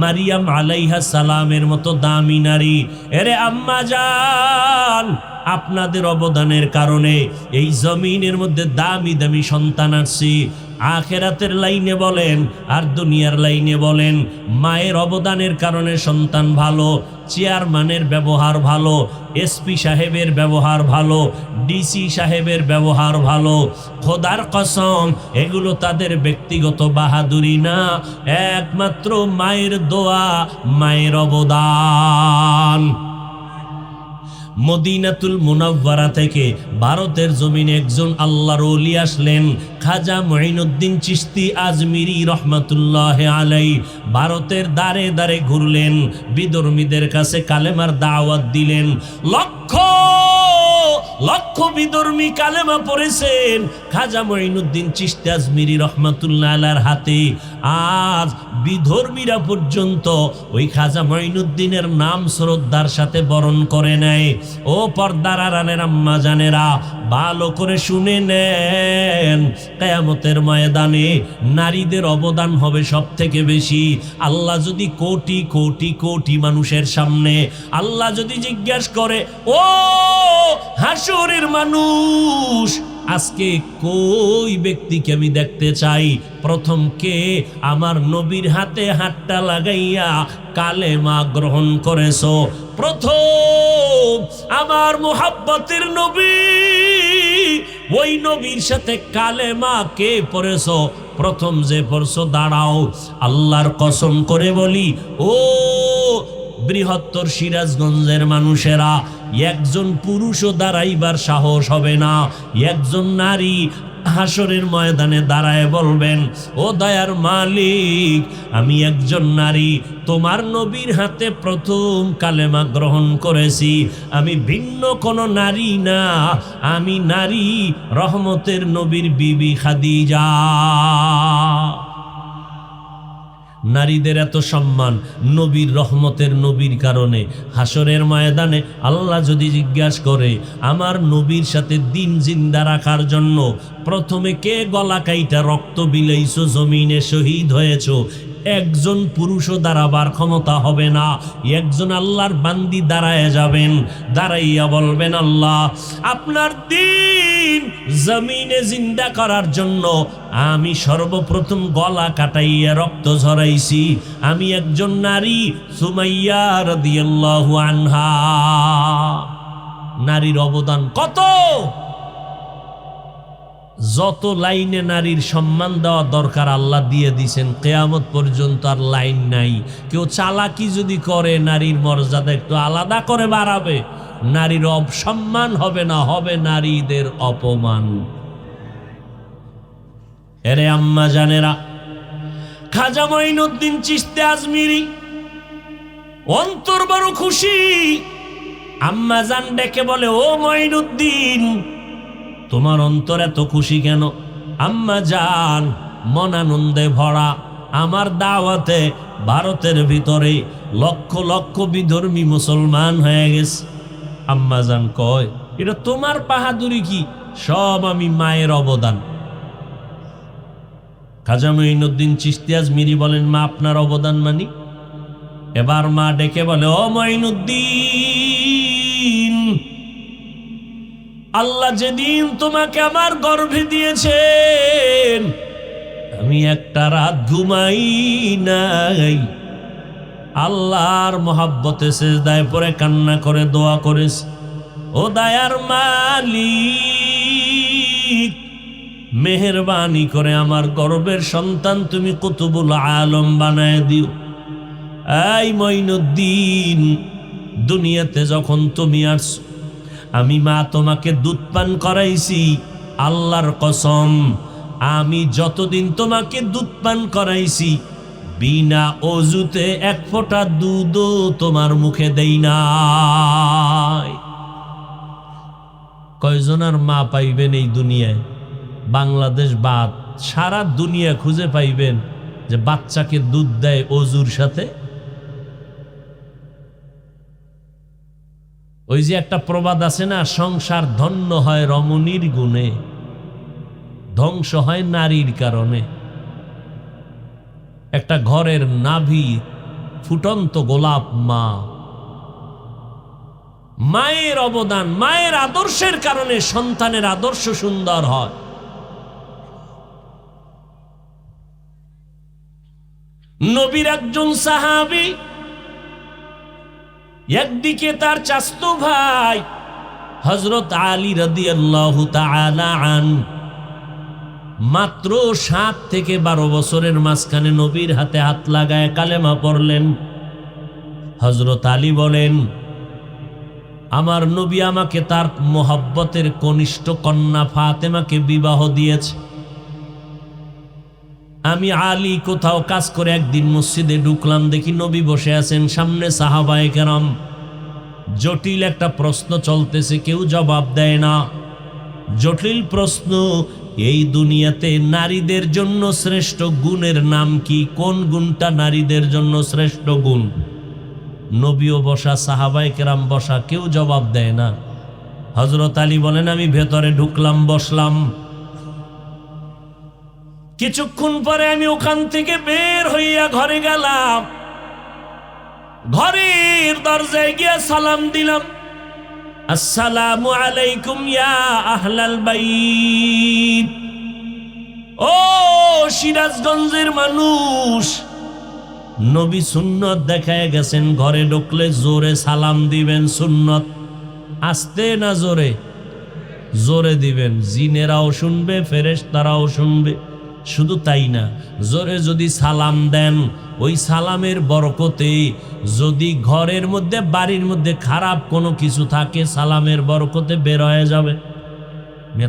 মারিয়াম আলাইহিস সালামের মতো দামি নারী। এরে আম্মা জান, আপনাদের অবদানের কারণে এই জমিনের মধ্যে দামি দামি সন্তান আসছে। আখেরাতের লাইনে বলেন আর দুনিয়ার লাইনে বলেন, মায়ের অবদানের কারণে সন্তান ভালো, চেয়ারম্যানের ব্যবহার ভালো, এসপি সাহেবের ব্যবহার ভালো, ডিসি সাহেবের ব্যবহার ভালো। খোদার কসম, এগুলো তাদের ব্যক্তিগত বাহাদুরি না, একমাত্র মায়ের দোয়া, মায়ের অবদান। মদিনাতুল মুনাওয়ারা থেকে ভারতের জমিনে একজন আল্লাহর ওলি আসলেন, খাজা মুঈনুদ্দিন চিশতি আজমিরি রহমাতুল্লাহ আলাই। ভারতের দাঁড়ে দাঁড়ে ঘুরলেন, বিধর্মীদের কাছে কালেমার দাওয়াত দিলেন। লক্ষ লক্ষ বিধর্মী কালেমা পড়েছেন খাজা মুঈনুদ্দিন চিশতি আজমিরি রহমাতুল্লাহ আলাইহির হাতে। আজ বিধর্মীরা পর্যন্ত ওই খাজা মুঈনুদ্দিনের নাম শ্রদ্ধার সাথে বরণ করে নেয়। ও পর্দার আড়ালের আম্মা জানেরা, ভালো করে শুনে নেন, কিয়ামতের ময়দানে নারীদের অবদান হবে সব থেকে বেশি। আল্লাহ যদি কোটি কোটি কোটি মানুষের সামনে আল্লাহ যদি জিজ্ঞাসা করে, ও হাসরের মানুষ, আজকে কই ব্যক্তিকে আমি দেখতে চাই, প্রথম কে আমার নবীর হাতে হাতটা লাগাইয়া কালেমা গ্রহণ করেছো, প্রথম আমার মুহাব্বতের নবী, ওই নবীর সাথে কালেমা কে পড়েছো, প্রথম যে পড়ছো দাঁড়াও। আল্লাহর কসম করে বলি, ও বৃহত্তর সিরাজগঞ্জের মানুষেরা, একজন পুরুষও দাঁড়াইবার সাহস হবে না। একজন নারী হাসরের ময়দানে দাঁড়ায় বলবেন, ও দয়ার মালিক, আমি একজন নারী, তোমার নবীর হাতে প্রথম কালেমা গ্রহণ করেছি, আমি ভিন্ন কোনো নারী না, আমি নারী রহমতের নবীর বিবি খাদিজা। নারীদের এত সম্মান নবীর রহমতের নবীর কারণে। হাসরের ময়দানে আল্লাহ যদি জিজ্ঞাসা করে, আমার নবীর সাথে দিন জিন্দা রাখার জন্য প্রথমে কে গলা কাইটা রক্ত বিলাইছো, জমিনে শহীদ হয়েছো, একজন পুরুষও দাঁড়াবার ক্ষমতা হবে না। একজন আল্লাহর বান্দি দাঁড়ায় যাবেন, দাঁড়াইয়া বলবেন, আল্লাহ, আপনার দিন জমিনে জিন্দা করার জন্য আমি সর্বপ্রথম গলা কাটাইয়া রক্ত ঝরাইছি, আমি একজন নারী, সুমাইয়া রাদিয়াল্লাহু আনহা। নারীর অবদান কত! যত লাইনে নারীর সম্মান দেওয়া দরকার আল্লাহ দিয়ে দিছেন, কিয়ামত পর্যন্ত আর লাইন নাই। কেউ চালাকি যদি করে নারীর মর্যাদা একটু আলাদা করে বাড়াবে, নারীর অপসম্মান হবে না, হবে নারীদের অপমান। এরে আম্মা জানেরা, খাজা মুঈনুদ্দিন চিশতি আজমিরি অন্তর বড় খুশি। আম্মা জান ডেকে বলে, ও মুঈনুদ্দিন, তোমার অন্তর এত খুশি কেন? আম্মা জান মন আনন্দে ভরা, আমার দাওয়াতে ভারতের ভিতরে লক্ষ লক্ষ বিধর্মী মুসলমান হয়ে গেছে। আম্মাজান কয়, এটা তোমার বাহাদুরি কি? সব আমি মায়ের অবদান। খাজা মঈনুদ্দিন চিশতি আজমিরি বলেন, মা আপনার অবদান মানি? এবার মা ডেকে বলে, ও মঈনুদ্দিন, আল্লাহ যেদিন তোমাকে আমার গর্ভে দিয়েছেন, আমি একটা রাত ঘুমাই নাই, আল্লাহর মহাব্বতে সেজদায় পড়ে কান্না করে দোয়া করেছ, ও দয়ার মালিক, মেহেরবানি করে আমার গর্বের সন্তান তুমি কুতুবুল আলম বানায় দিও। এই মঈনুদ্দিন, দুনিয়াতে যখন তুমি আসছো, আমি মা তোমাকে দুধ পান করাইছি, আল্লাহর কসম, আমি যতদিন তোমাকে দুধ পান করাইছি, বিনা অজুতে এক ফোঁটা দুধও তোমার মুখে দেই নাই। কয়জন আর মা পাইবেন এই দুনিয়ায়? বাংলাদেশ বাদ সারা দুনিয়া খুঁজে পাইবেন যে বাচ্চাকে দুধ দেয় অজুর সাথে। ওই যে একটা প্রবাদ আছে না, সংসার ধন্য হয় রমণীর গুণে, ধ্বংস হয় নারীর কারণে। একটা ঘরের নাভি ফুটন্ত গোলাপ মা, মায়ের অবদান, মায়ের আদর্শের কারণে সন্তানের আদর্শ সুন্দর হয়। নবীর একজন সাহাবী, একদিকে তার চাচতো ভাই হযরত আলী রাদিয়াল্লাহু তাআলা আনহু, মাত্র 7 থেকে 12 বছরের মাঝখানে নবীর হাতে হাত লাগায় কালেমা পড়লেন। হযরত আলী বলেন, আমার নবী আমাকে তার মোহাব্বতের কনিষ্ঠ কন্যা ফাতেমাকে বিবাহ দিয়েছে। আমি আলী কোথাও কাজ করে একদিন মসজিদে ঢুকলাম, দেখি নবী বসে আছেন, সামনে সাহাবায়ে কেরাম। জটিল একটা প্রশ্ন চলতেছে, কেউ জবাব দেয় না। জটিল প্রশ্ন, এই দুনিয়াতে নারীদের জন্য শ্রেষ্ঠ গুণের নাম কি? কোন গুণটা নারীদের জন্য শ্রেষ্ঠ গুণ? নবীও বসা, সাহাবায়ে কেরাম বসা, কেউ জবাব দেয় না। হযরত আলী বলেন, আমি ভেতরে ঢুকলাম, বসলাম। কিছুক্ষণ পরে আমি ওখান থেকে বের হইয়া ঘরে গেলাম। ঘরের দরজায় গিয়া সালাম দিলাম, আসসালামু আলাইকুম ইয়া আহলাল বাইত। ও সিরাজগঞ্জের মানুষ, নবী সুন্নত দেখায় গেছেন, ঘরে ঢুকলে জোরে সালাম দিবেন, সুন্নত। আস্তে না জোরে? জোরে দিবেন, জিনেরাও শুনবে, ফেরেশতারাও শুনবে। শুধু তাই না, জোরে যদি সালাম দেন, ওই সালামের বরকতে যদি ঘরের মধ্যে, বাড়ির মধ্যে খারাপ কোনো কিছু থাকে, সালামের বরকতে বের হয়ে যাবে।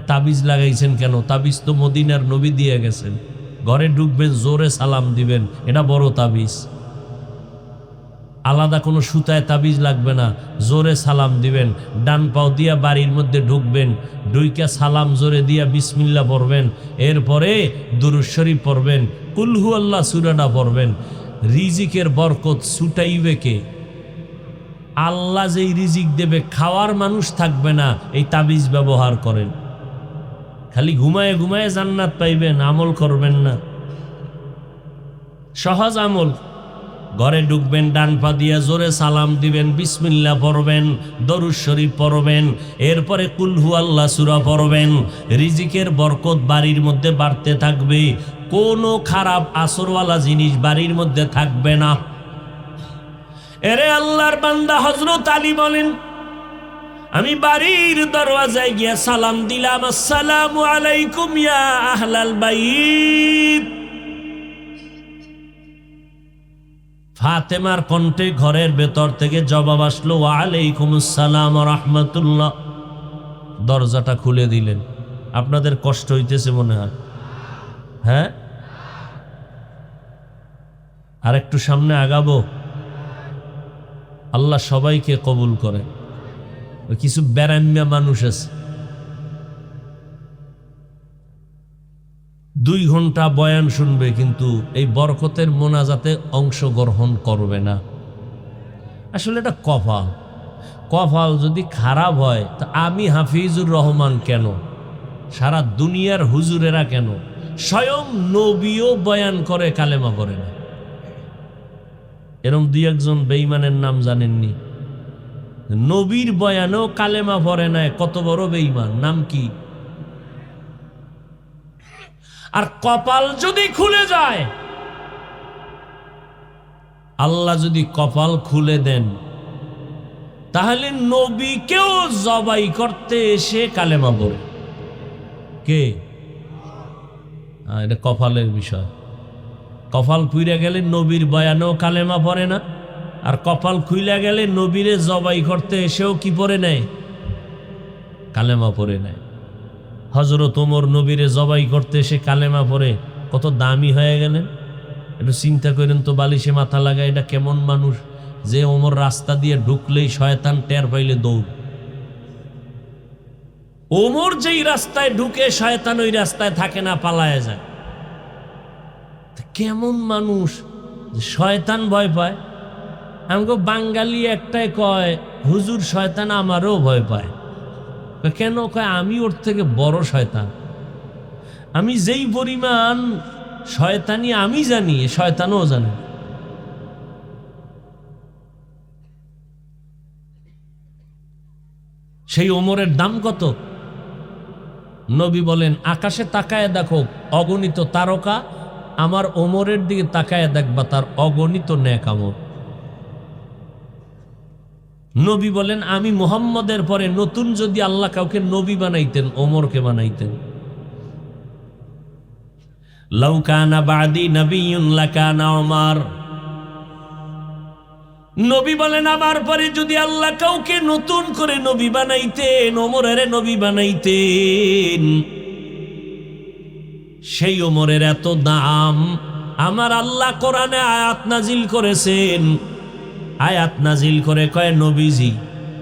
তাবিজ লাগাইছেন কেন? তাবিজ তো মদিনার নবী দিয়ে গেছেন। ঘরে ঢুকবেন, জোরে সালাম দিবেন, এটা বড় তাবিজ। আলাদা কোনো সুতায় তাবিজ লাগবে না, জোরে সালাম দিবেন। ডান পাও দিয়া বাড়ির মধ্যে ঢুকবেন, ঢুইকা সালাম জোরে দিয়া বিসমিল্লাহ পড়বেন, এরপরে দুরূদ শরীফ পড়বেন, কুল হু আল্লাহ সূরাটা পড়বেন। রিজিকের বরকত ছুটাইবে কে? আল্লাহ যেই রিজিক দেবে, খাওয়ার মানুষ থাকবে না। এই তাবিজ ব্যবহার করেন, খালি ঘুমায় ঘুমায় জান্নাত পাইবেন, আমল করবেন না। সহজ আমল। ঘরে ঢুকবেন, ডান পা দিয়া জোরে সালাম দিবেন, বিসমিল্লাহ পড়বেন, দরুদ শরীফ পড়বেন, এরপরে কুল হু আল্লাহ সূরা পড়বেন। রিজিকের বরকত বাড়ির মধ্যে বাড়তে থাকবে, কোনো খারাপ আসরওয়ালা জিনিস বাড়ির মধ্যে থাকবে না। এরে আল্লাহর বান্দা, হযরত আলী বলেন, আমি বাড়ির দরওয়াজায় গিয়া সালাম দিলাম, আসসালামু আলাইকুম ইয়া আহলাল বাইত। ফাতেমার কণ্ঠে ঘরের ভেতর থেকে জবাব আসলো, ওয়া আলাইকুমুস সালাম ওয়া রাহমাতুল্লাহ। দরজাটা খুলে দিলেন। আপনাদের কষ্ট হইতেছে মনে হয়, হ্যাঁ? আর একটু সামনে আগাবো? আল্লাহ সবাইকে কবুল করে। কিছু বেরাম্যা মানুষ আছে, 2 ঘন্টা বয়ান শুনবে, কিন্তু এই বরকতের মোনাজাতে অংশগ্রহণ করবে না। আসলে এটা কপাল। কপাল যদি খারাপ হয় তা আমি হাফিজুর রহমান কেন, সারা দুনিয়ার হুজুরেরা কেন, স্বয়ং নবীও বয়ান করে কালেমা পড়ে না। এরম 2-1 বেঈমানের নাম জানেননি? নবীর বয়ানেও কালেমা পড়ে না, কত বড় বেঈমান, নাম কি? আর কপাল যদি খুলে যায়, আল্লাহ যদি কপাল খুলে দেন, তাহলে নবীকেও জবাই করতে এসে কালেমা পড়ে। কে? এটা কপালের বিষয়। কপাল পুইরা গেলে নবীর বয়ানেও কালেমা পড়ে না, আর কপাল খুইলা গেলে নবীরে জবাই করতে এসেও কি পড়ে নেয়? কালেমা পড়ে নেয়। হযরত ওমর নবীরে জবাই করতে এসে কালেমা পড়ে কত দামি হয়ে গেলেন। একটু চিন্তা করেন তো, বালিশে মাথা লাগায় এটা কেমন মানুষ যে ওমর রাস্তা দিয়ে ঢুকলেই শয়তান টের পাইলে দৌড়। ওমর যেই রাস্তায় ঢুকে শয়তান ওই রাস্তায় থাকে না, পালায় যায়। কেমন মানুষ শয়তান ভয় পায়? আমাকে বাঙালি একটাই কয়, হুজুর শয়তান আমারও ভয় পায়। কেন? কয় আমি ওর থেকে বড় শয়তান। আমি যেই পরিমাণ শয়তানি আমি জানি, শয়তানও জানে। সেই ওমরের দাম কত? নবী বলেন, আকাশে তাকায় দেখো অগণিত তারকা, আমার ওমরের দিকে তাকায় দেখবা তার অগণিত নেক আমল। নবী বলেন, আমি মুহাম্মদের পরে নতুন যদি আল্লাহ কাউকে নবী বানাইতেন, ওমরকে বানাইতেন। লাউ কানা বাদি নবিয়্যুন লাকানা ওমর। নবী বলেন, আমার পরে যদি আল্লাহ কাউকে নতুন করে নবী বানাইতেন, ওমরের নবী বানাইতেন। সেই ওমরের এত দাম। আমার আল্লাহ কোরআনে আয়াত নাজিল করেছেন। আয়াত নাজিল করে কয়, নবীজি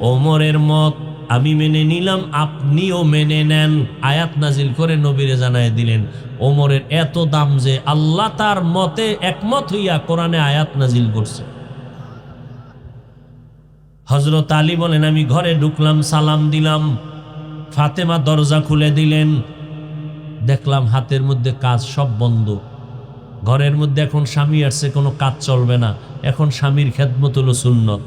ওমরের মত আমি মেনে নিলাম, আপনিও মেনে নেন। আয়াত নাজিল করে নবীরে জানায় দিলেন ওমরের এত দাম যে আল্লাহ তার মতে একমত হইয়া কোরআনে আয়াত নাজিল করছে। হযরত আলী বলেন, আমি ঘরে ঢুকলাম, সালাম দিলাম, ফাতেমা দরজা খুলে দিলেন। দেখলাম হাতের মধ্যে কাজ সব বন্ধ। ঘরের মধ্যে এখন স্বামী আসছে, কোনো কাজ চলবে না। এখন স্বামীর খেদমত হলো সুন্নত।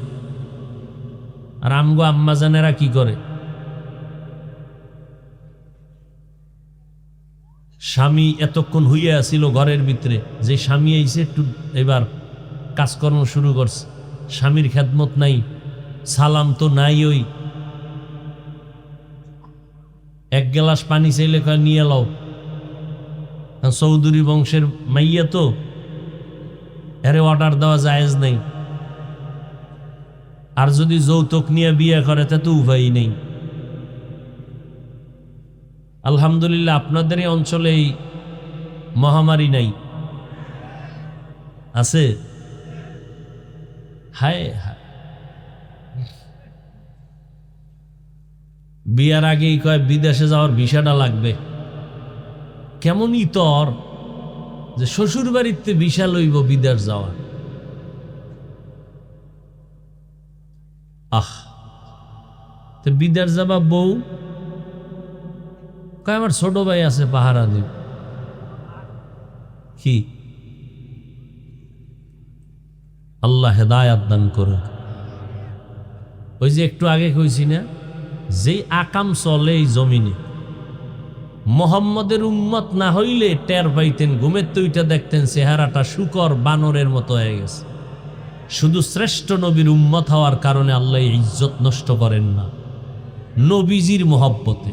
আর আমগো আম্মাজানেরা কি করে? স্বামী এতক্ষণ হইয়া আসিল ঘরের ভিতরে, যে স্বামী আইছে একটু এবার কাজকর্ম শুরু করছে, স্বামীর খেদমত নাই, সালাম তো নাই। ওই এক গ্লাস পানি চাইলে কয় নিয়ে লাও। চৌধুরী বংশের মাইয়া তো, এরে অর্ডার দেওয়া জায়েজ নেই। আর যদি যৌতুক নিয়ে বিয়ে করে তা তো উপায় নেই। আলহামদুলিল্লাহ আপনাদের এই অঞ্চলে এই মহামারী নাই, আছে? হায় হায়, বিয়ার আগেই কয় বিদেশে যাওয়ার ভিসাটা লাগবে। কেমন ইতর যে শ্বশুর বাড়িতে ভিসা লইব বিদেশ যাওয়ার। তো বিদেশ যাবা বউ কয় আমার ছোট ভাই আছে পাহারা দিব। কি আল্লাহ হেদায়াত দান করুক। ওই যে একটু আগে কইছি না, যেই আকাম চলে এই জমিনে, মোহাম্মদের উম্মত না হইলে টের পাইতেন, ঘুমের তুইটা দেখতেন চেহারাটা শুকর বানরের মতো হয়ে গেছে। শুধু শ্রেষ্ঠ নবীর উম্মত হওয়ার কারণে আল্লাহ ইজ্জত নষ্ট করেন না, নবীজির মোহব্বতে।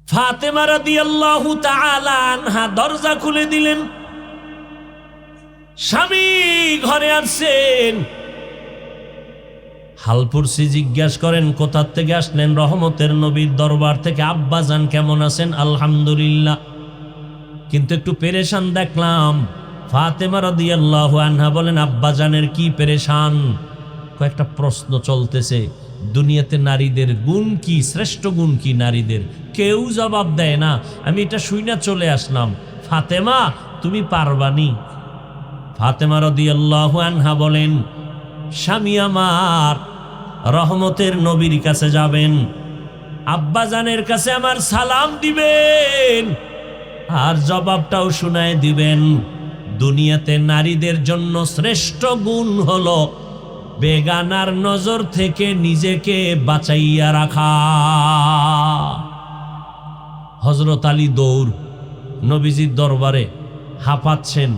ফাতেমা রাদিয়াল্লাহু তাআলা আনহা দরজা খুলে দিলেন, স্বামী ঘরে আসছেন। হালপুরসি জিজ্ঞাসা করেন, কোথা থেকে আসলেন? রহমতের নবীর দরবার থেকে। আব্বাজান কেমন আছেন? আলহামদুলিল্লাহ, কিন্তু একটু পেরেশান দেখলাম। ফাতেমা রাদিয়াল্লাহু আনহা বলেন, আব্বাজানের কি পেরেশান? কয়েকটা প্রশ্ন চলতেছে, দুনিয়াতে নারীদের গুণ কি, শ্রেষ্ঠ গুণ কি নারীদের? কেউ জবাব দেয় না। আমি এটা শুইনা চলে আসলাম। ফাতেমা, তুমি পারবানি? ফাতেমা রাদিয়াল্লাহু আনহা বলেন, স্বামী আমার রহমতের নবীর কাছে যাবেন, আব্বাজানের কাছে আমার সালাম দিবেন, আর জবাবটাও শুনায় দিবেন। দুনিয়াতে নারীদের জন্য শ্রেষ্ঠ গুণ হলো বেগানার নজর থেকে নিজেকে বাঁচাইয়া রাখা। হযরত আলী দৌড় নবীজির দরবারে, হাঁপাচ্ছেন,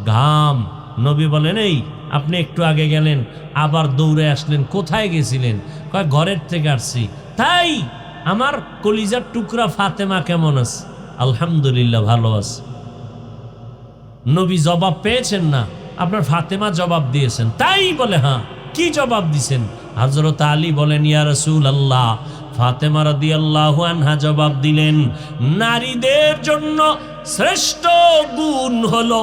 ঘাম। নবী বলেন, এই আপনি একটু আগে গেলেন, আবার দৌড়ে আসলেন, কোথায় গেছিলেন? কয়, ঘরের থেকে আসছি। তাই আমার কলিজার টুকরা ফাতেমা কেমন আছে? আলহামদুলিল্লাহ, ভালো আছে। নবী জবাব পেয়েছেন না, আপনার ফাতেমা জবাব দিয়েছেন। তাই বলে, হ্যাঁ। কি জবাব দিছেন? হযরত আলী বলেন, ইয়া রাসূলুল্লাহ। ফাতেমা রাদিয়াল্লাহু আনহা জবাব দিলেন, নারীদের জন্য শ্রেষ্ঠ গুণ হলো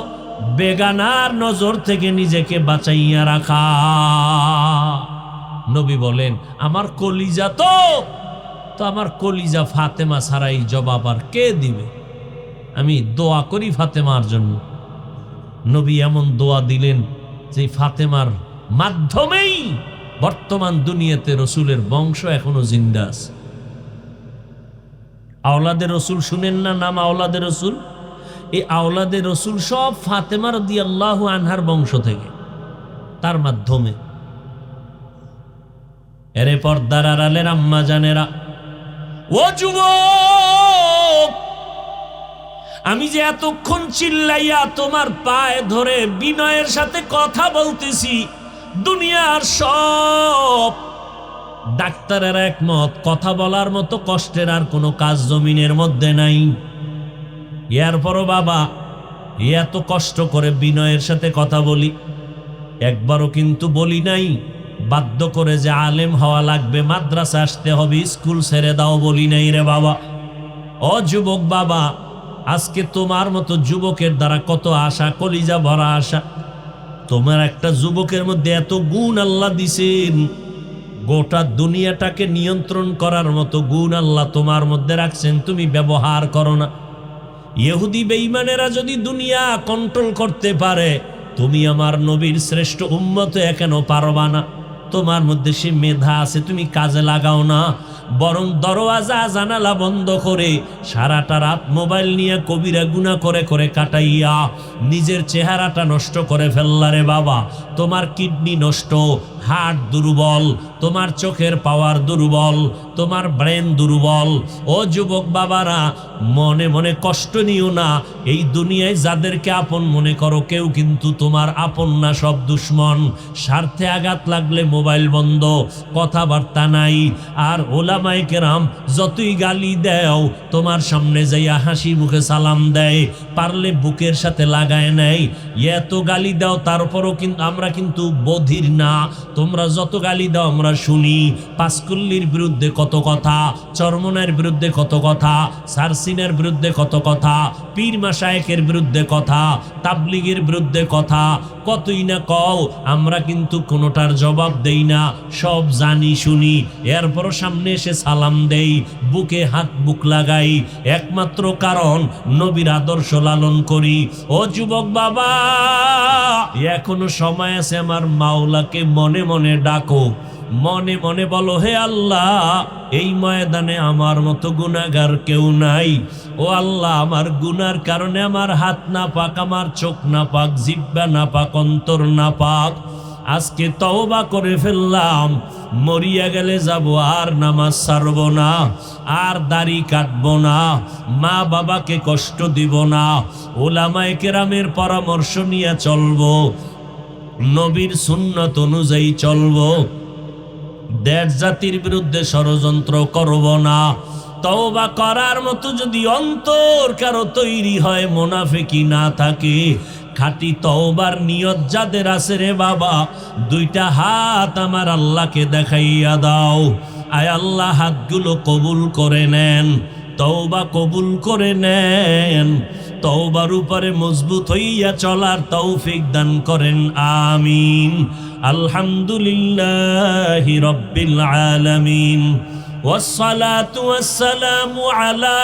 বেগানার নজর থেকে নিজেকে বাঁচাইয়া রাখা। নবী বলেন, আমার কলিজা তো আমার কলিজা ফাতেমা ছাড়া এই জবাব আর কে দিবে? আমি দোয়া করি ফাতেমার জন্য। নবী এমন দোয়া দিলেন যে ফাতেমার মাধ্যমেই বর্তমান দুনিয়াতে রসুলের বংশ এখনো জিন্দা আছে। আওলাদে রসুল শুনেন না নাম? আওলাদে রসুল, এই আওলাদে রসুল সব ফাতেমা রাদিয়াল্লাহু আনহার বংশ থেকে, তার মাধ্যমে। এরে পর্দার আড়ালের আম্মা জানেরা, ও যুবক, আমি যে এতক্ষণ চিল্লাইয়া তোমার পায়ে ধরে বিনয়ের সাথে কথা বলতেছি, দুনিয়ার সব ডাক্তারের একমত, কথা বলার মতো কষ্টের আর কোনো কাজ জমিনের মধ্যে নাই। এরপরও বাবা এত কষ্ট করে বিনয়ের সাথে কথা বলি, একবারও কিন্তু বলি নাই বাধ্য করে যে আলেম হওয়া লাগবে, মাদ্রাসা আসতে হবে, স্কুল ছেড়ে দাও, বলি নাই রে বাবা। ও যুবক বাবা, আজকে তোমার মতো যুবকের দ্বারা কত আশা, কলিজা ভরা আশা। তোমার একটা যুবকের মধ্যে এত গুণ আল্লাহ দিছেন, গোটা দুনিয়াটাকে নিয়ন্ত্রণ করার মতো গুণ আল্লাহ তোমার মধ্যে রাখছেন, তুমি ব্যবহার করো না। ইহুদি বেঈমানেরা যদি দুনিয়া কন্ট্রোল করতে পারে, তুমি আমার নবীর শ্রেষ্ঠ উম্মত কেন পারবা না? তোমার মধ্যে সে মেধা আছে, তুমি কাজে লাগাও না, বরং দরওয়াজা জানালা বন্ধ করে সারাটা রাত মোবাইল নিয়ে কবিরা গুনাহ করে করে কাটাইয়া নিজের চেহারাটা নষ্ট করে ফেললারে বাবা। তোমার কিডনি নষ্ট, হার্ট দুর্বল, তোমার চোখের পাওয়ার দুর্বল, তোমার ব্রেন দুর্বল। ও যুবক বাবারা, মনে মনে কষ্ট নিও না। এই দুনিয়ায় যাদেরকে আপন মনে করো, কেউ কিন্তু তোমার আপন না, সব দুশ্মন। স্বার্থে আঘাত লাগলে মোবাইল বন্ধ, কথাবার্তা নাই। আর ওলামায়ে কেরাম যতই গালি দেও, তোমার সামনে যাইয়া হাসি মুখে সালাম দেয়, পারলে বুকের সাথে লাগায় নেয়। এত গালি দাও, তারপরও কিন্তু আমরা কিন্তু বধির না। তোমরা যত গালি দাও আমরা শুনি। পাঁচকুল্লির বিরুদ্ধে কত কথা, চরমনের বিরুদ্ধে কত কথা, সারসিনের বিরুদ্ধে কত কথা, পীর মাশায়েখের বিরুদ্ধে কথা, তাবলিগের বিরুদ্ধে কথা, কতই না কও। আমরা কিন্তু কোনোটার জবাব দেই না, সব জানি শুনি। এরপরও সামনে এসে সালাম দেই, বুকে হাত বুক লাগাই, একমাত্র কারণ নবীর আদর্শ লালন করি। ও যুবক বাবা, এখনো সময় আছে, আমার মাওলাকে মনে মনে ডাকো, মনে মনে বলো, হে আল্লাহ, এই ময়দানে আমার মতো গুনাহগার কেউ নাই। ও আল্লাহ, আমার গুনার কারণে আমার হাত না পাক, আমার চোখ না পাক, জিহ্বা না পাক, অন্তর না পাক। আজকে তওবা করে ফেললাম, মরিয়া গেলে যাব, আর নামাজ ছাড়ব না, আর দাড়ি কাটবো না, মা বাবাকে কষ্ট দিব না, ওলামায়ে কেরামের পরামর্শ নিয়ে চলবো, নবীর সুন্নত অনুযায়ী চলবো, দেশ জাতির বিরুদ্ধে ষড়যন্ত্র করব না। তওবা করার মতো যদি অন্তর কারো তৈরি হয়, মুনাফিকি না থাকে, খাঁটি তওবার নিয়ত যাদের আছে রে বাবা, দুইটা হাত আমার আল্লাহকে দেখাইয়া দাও। আয় আল্লাহ, হাতগুলো কবুল করে নেন, তওবা কবুল করে নেন, তওবার উপরে মজবুত হইয়া চলার তৌফিক দান করেন, আমিন। আলহামদুলিল্লাহি রাব্বিল আলামিন والصلاة والسلام على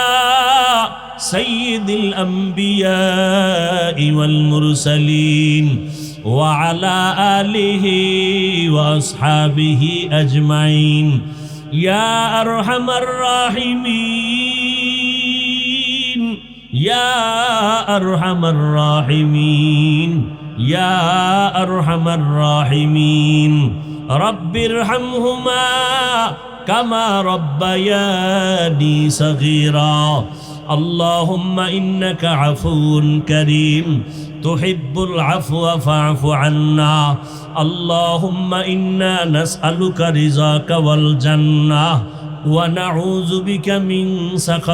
سيد الأنبياء والمرسلين وعلى آله وأصحابه أجمعين يا أرحم الراحمين يا أرحم الراحمين يا أرحم الراحمين رب ارحمهما كما ربياني صغيرا اللهم إنك عفو كريم تحب العفو فاعف عنا اللهم إنا نسألك رضاك والجنة ونعوذ بك من سخطك